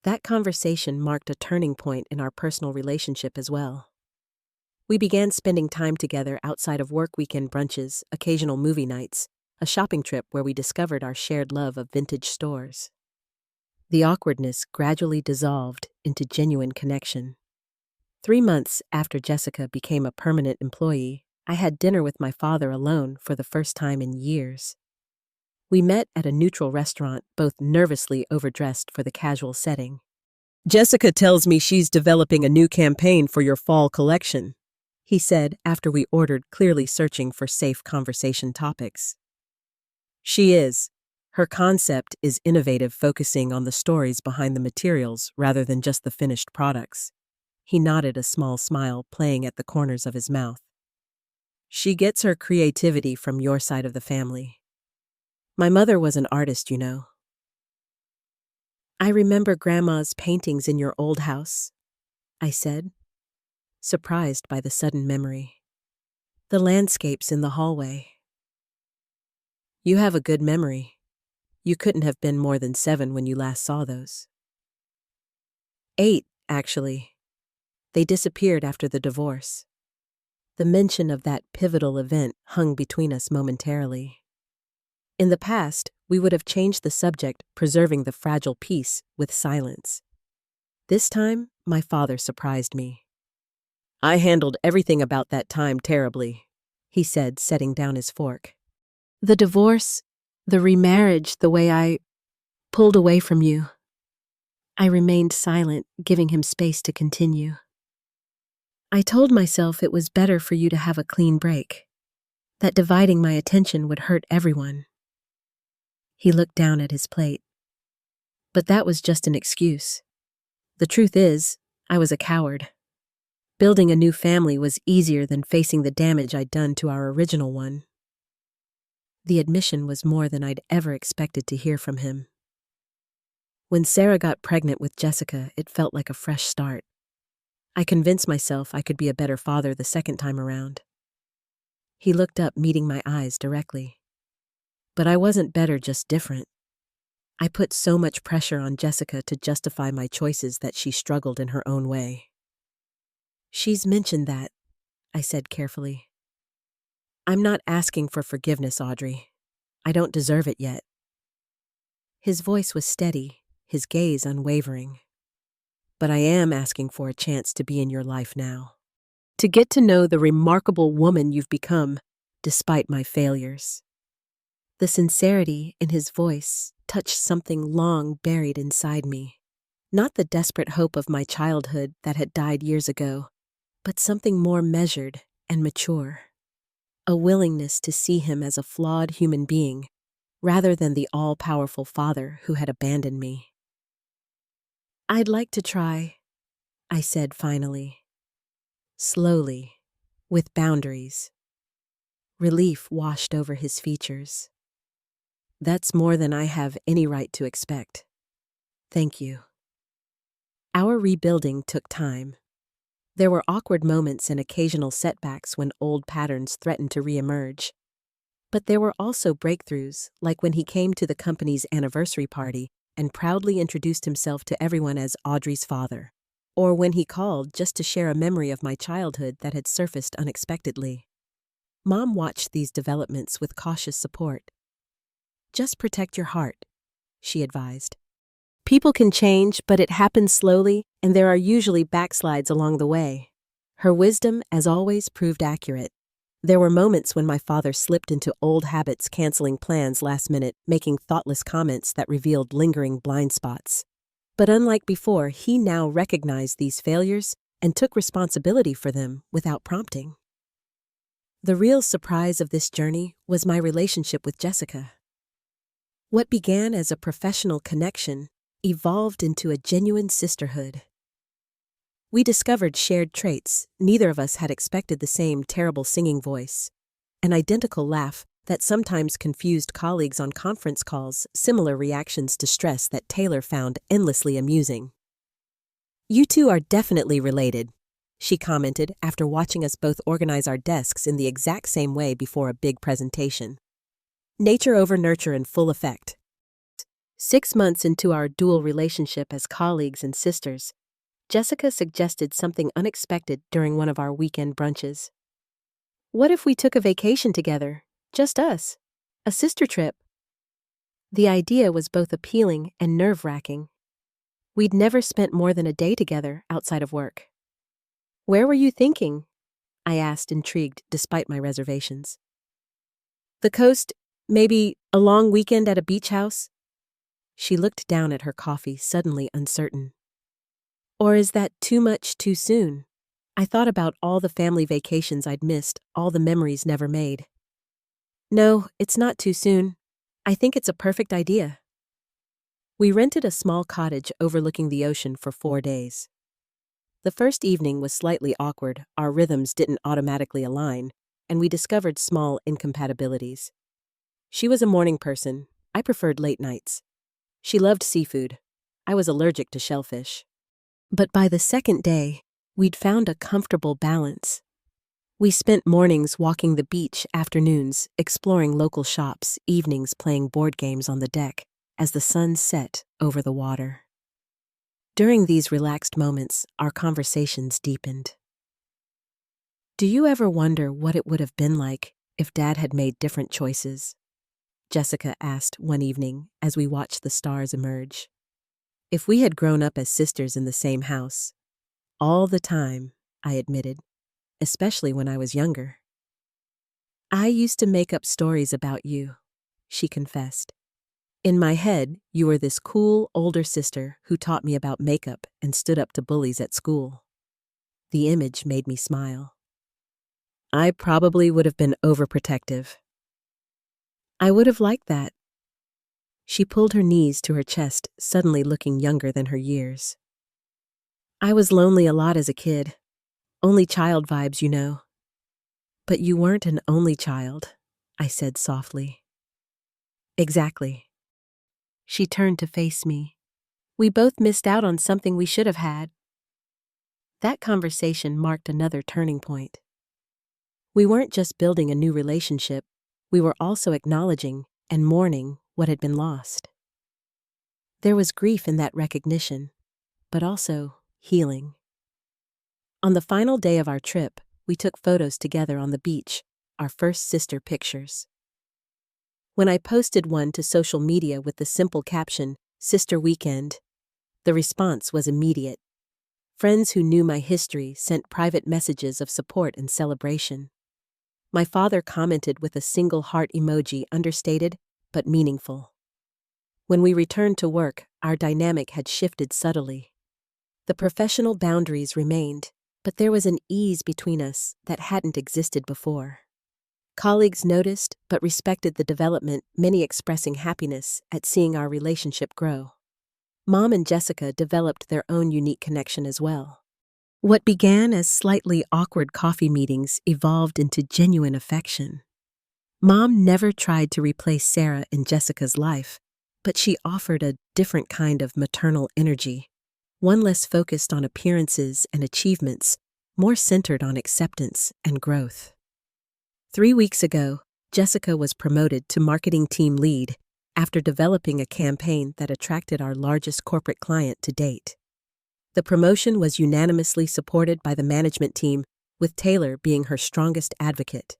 That conversation marked a turning point in our personal relationship as well. We began spending time together outside of work: weekend brunches, occasional movie nights, a shopping trip where we discovered our shared love of vintage stores. The awkwardness gradually dissolved into genuine connection. 3 months after Jessica became a permanent employee, I had dinner with my father alone for the first time in years. We met at a neutral restaurant, both nervously overdressed for the casual setting. "Jessica tells me she's developing a new campaign for your fall collection," he said after we ordered, clearly searching for safe conversation topics. "She is. Her concept is innovative, focusing on the stories behind the materials rather than just the finished products." He nodded, a small smile playing at the corners of his mouth. "She gets her creativity from your side of the family. My mother was an artist, you know." "I remember Grandma's paintings in your old house," I said, surprised by the sudden memory. "The landscapes in the hallway." "You have a good memory. You couldn't have been more than 7 when you last saw those." 8, actually. They disappeared after the divorce. The mention of that pivotal event hung between us momentarily. In the past, we would have changed the subject, preserving the fragile peace with silence. This time, my father surprised me. "I handled everything about that time terribly," he said, setting down his fork. "The divorce, the remarriage, the way I pulled away from you." I remained silent, giving him space to continue. "I told myself it was better for you to have a clean break, that dividing my attention would hurt everyone." He looked down at his plate. "But that was just an excuse. The truth is, I was a coward. Building a new family was easier than facing the damage I'd done to our original one." The admission was more than I'd ever expected to hear from him. When Sarah got pregnant with Jessica, it felt like a fresh start. I convinced myself I could be a better father the second time around. He looked up, meeting my eyes directly. But I wasn't better, just different. I put so much pressure on Jessica to justify my choices that she struggled in her own way. "She's mentioned that," I said carefully. "I'm not asking for forgiveness, Audrey. I don't deserve it yet." His voice was steady, his gaze unwavering. "But I am asking for a chance to be in your life now. to get to know the remarkable woman you've become, despite my failures. The sincerity in his voice touched something long buried inside me. Not the desperate hope of my childhood that had died years ago, but something more measured and mature. A willingness to see him as a flawed human being, rather than the all-powerful father who had abandoned me. "I'd like to try," I said finally. Slowly, with boundaries. Relief washed over his features. "That's more than I have any right to expect. Thank you." Our rebuilding took time. There were awkward moments and occasional setbacks when old patterns threatened to reemerge. But there were also breakthroughs, like when he came to the company's anniversary party and proudly introduced himself to everyone as Audrey's father, or when he called just to share a memory of my childhood that had surfaced unexpectedly. Mom watched these developments with cautious support. "Just protect your heart," she advised. "People can change, but it happens slowly, and there are usually backslides along the way." Her wisdom, as always, proved accurate. There were moments when my father slipped into old habits, canceling plans last minute, making thoughtless comments that revealed lingering blind spots. But unlike before, he now recognized these failures and took responsibility for them without prompting. The real surprise of this journey was my relationship with Jessica. What began as a professional connection evolved into a genuine sisterhood. We discovered shared traits. Neither of us had expected the same terrible singing voice, an identical laugh that sometimes confused colleagues on conference calls, similar reactions to stress that Taylor found endlessly amusing. "You two are definitely related," she commented after watching us both organize our desks in the exact same way before a big presentation. Nature over nurture in full effect. 6 months into our dual relationship as colleagues and sisters, Jessica suggested something unexpected during one of our weekend brunches. "What if we took a vacation together? Just us. A sister trip." The idea was both appealing and nerve-wracking. We'd never spent more than a day together outside of work. "Where were you thinking?" I asked, intrigued despite my reservations. "The coast, maybe a long weekend at a beach house." She looked down at her coffee, suddenly uncertain. "Or is that too much too soon?" I thought about all the family vacations I'd missed, all the memories never made. "No, it's not too soon. I think it's a perfect idea." We rented a small cottage overlooking the ocean for 4 days. The first evening was slightly awkward, our rhythms didn't automatically align, and we discovered small incompatibilities. She was a morning person. I preferred late nights. She loved seafood. I was allergic to shellfish. But by the second day, we'd found a comfortable balance. We spent mornings walking the beach, afternoons exploring local shops, evenings playing board games on the deck as the sun set over the water. During these relaxed moments, our conversations deepened. "Do you ever wonder what it would have been like if Dad had made different choices?" Jessica asked one evening as we watched the stars emerge. "If we had grown up as sisters in the same house." "All the time," I admitted, "especially when I was younger." "I used to make up stories about you," she confessed. "In my head, you were this cool older sister who taught me about makeup and stood up to bullies at school." The image made me smile. "I probably would have been overprotective." "I would have liked that." She pulled her knees to her chest, suddenly looking younger than her years. "I was lonely a lot as a kid. Only child vibes, you know." "But you weren't an only child," I said softly. "Exactly." She turned to face me. "We both missed out on something we should have had." That conversation marked another turning point. We weren't just building a new relationship, we were also acknowledging and mourning what had been lost. There was grief in that recognition, but also healing. On the final day of our trip, we took photos together on the beach, our first sister pictures. When I posted one to social media with the simple caption, "Sister Weekend," the response was immediate. Friends who knew my history sent private messages of support and celebration. My father commented with a single heart emoji, understated but meaningful. When we returned to work, our dynamic had shifted subtly. The professional boundaries remained, but there was an ease between us that hadn't existed before. Colleagues noticed but respected the development, many expressing happiness at seeing our relationship grow. Mom and Jessica developed their own unique connection as well. What began as slightly awkward coffee meetings evolved into genuine affection. Mom never tried to replace Sarah in Jessica's life, but she offered a different kind of maternal energy, one less focused on appearances and achievements, more centered on acceptance and growth. 3 weeks ago, Jessica was promoted to marketing team lead after developing a campaign that attracted our largest corporate client to date. The promotion was unanimously supported by the management team, with Taylor being her strongest advocate.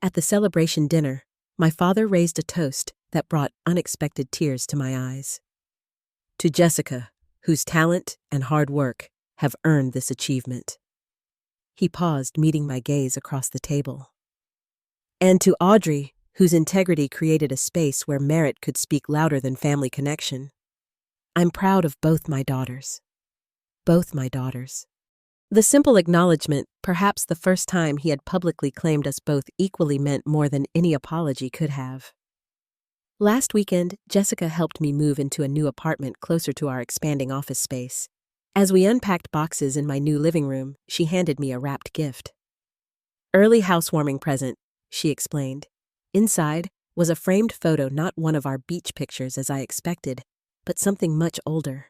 At the celebration dinner, my father raised a toast that brought unexpected tears to my eyes. To Jessica, whose talent and hard work have earned this achievement. He paused, meeting my gaze across the table. And to Audrey, whose integrity created a space where merit could speak louder than family connection. I'm proud of both my daughters. Both my daughters. The simple acknowledgement, perhaps the first time he had publicly claimed us both, equally meant more than any apology could have. Last weekend, Jessica helped me move into a new apartment closer to our expanding office space. As we unpacked boxes in my new living room, she handed me a wrapped gift. Early housewarming present, she explained. Inside was a framed photo, not one of our beach pictures as I expected, but something much older.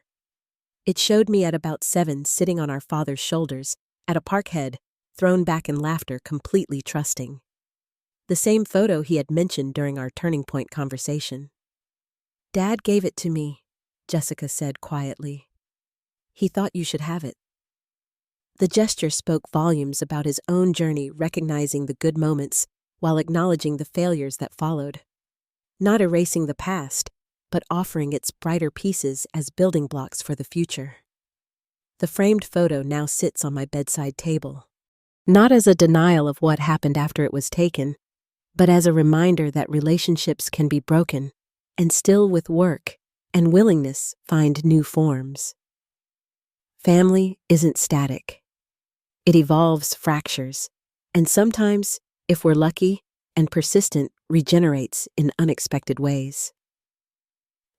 It showed me at about 7, sitting on our father's shoulders, at a park head, thrown back in laughter, completely trusting. The same photo he had mentioned during our turning point conversation. Dad gave it to me, Jessica said quietly. He thought you should have it. The gesture spoke volumes about his own journey, recognizing the good moments while acknowledging the failures that followed. Not erasing the past, but offering its brighter pieces as building blocks for the future. The framed photo now sits on my bedside table. Not as a denial of what happened after it was taken, but as a reminder that relationships can be broken and still, with work and willingness, find new forms. Family isn't static. It evolves, fractures, and sometimes, if we're lucky and persistent, regenerates in unexpected ways.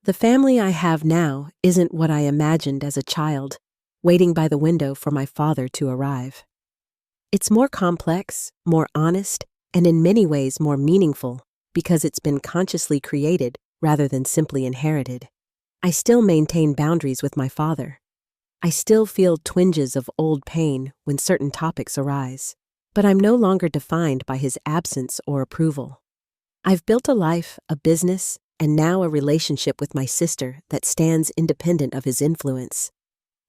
The family I have now isn't what I imagined as a child, waiting by the window for my father to arrive. It's more complex, more honest, and in many ways more meaningful because it's been consciously created rather than simply inherited. I still maintain boundaries with my father. I still feel twinges of old pain when certain topics arise. But I'm no longer defined by his absence or approval. I've built a life, a business, and now a relationship with my sister that stands independent of his influence.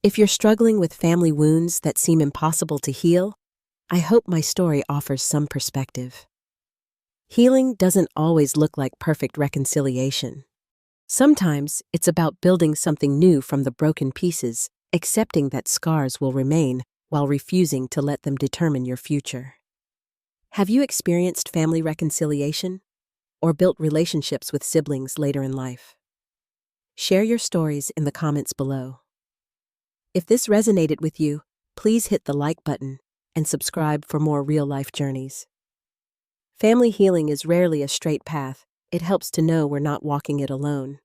If you're struggling with family wounds that seem impossible to heal, I hope my story offers some perspective. Healing doesn't always look like perfect reconciliation. Sometimes it's about building something new from the broken pieces, accepting that scars will remain, while refusing to let them determine your future. Have you experienced family reconciliation or built relationships with siblings later in life? Share your stories in the comments below. If this resonated with you, please hit the like button and subscribe for more real-life journeys. Family healing is rarely a straight path. It helps to know we're not walking it alone.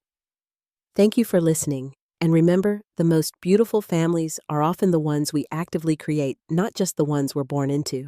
Thank you for listening. And remember, the most beautiful families are often the ones we actively create, not just the ones we're born into.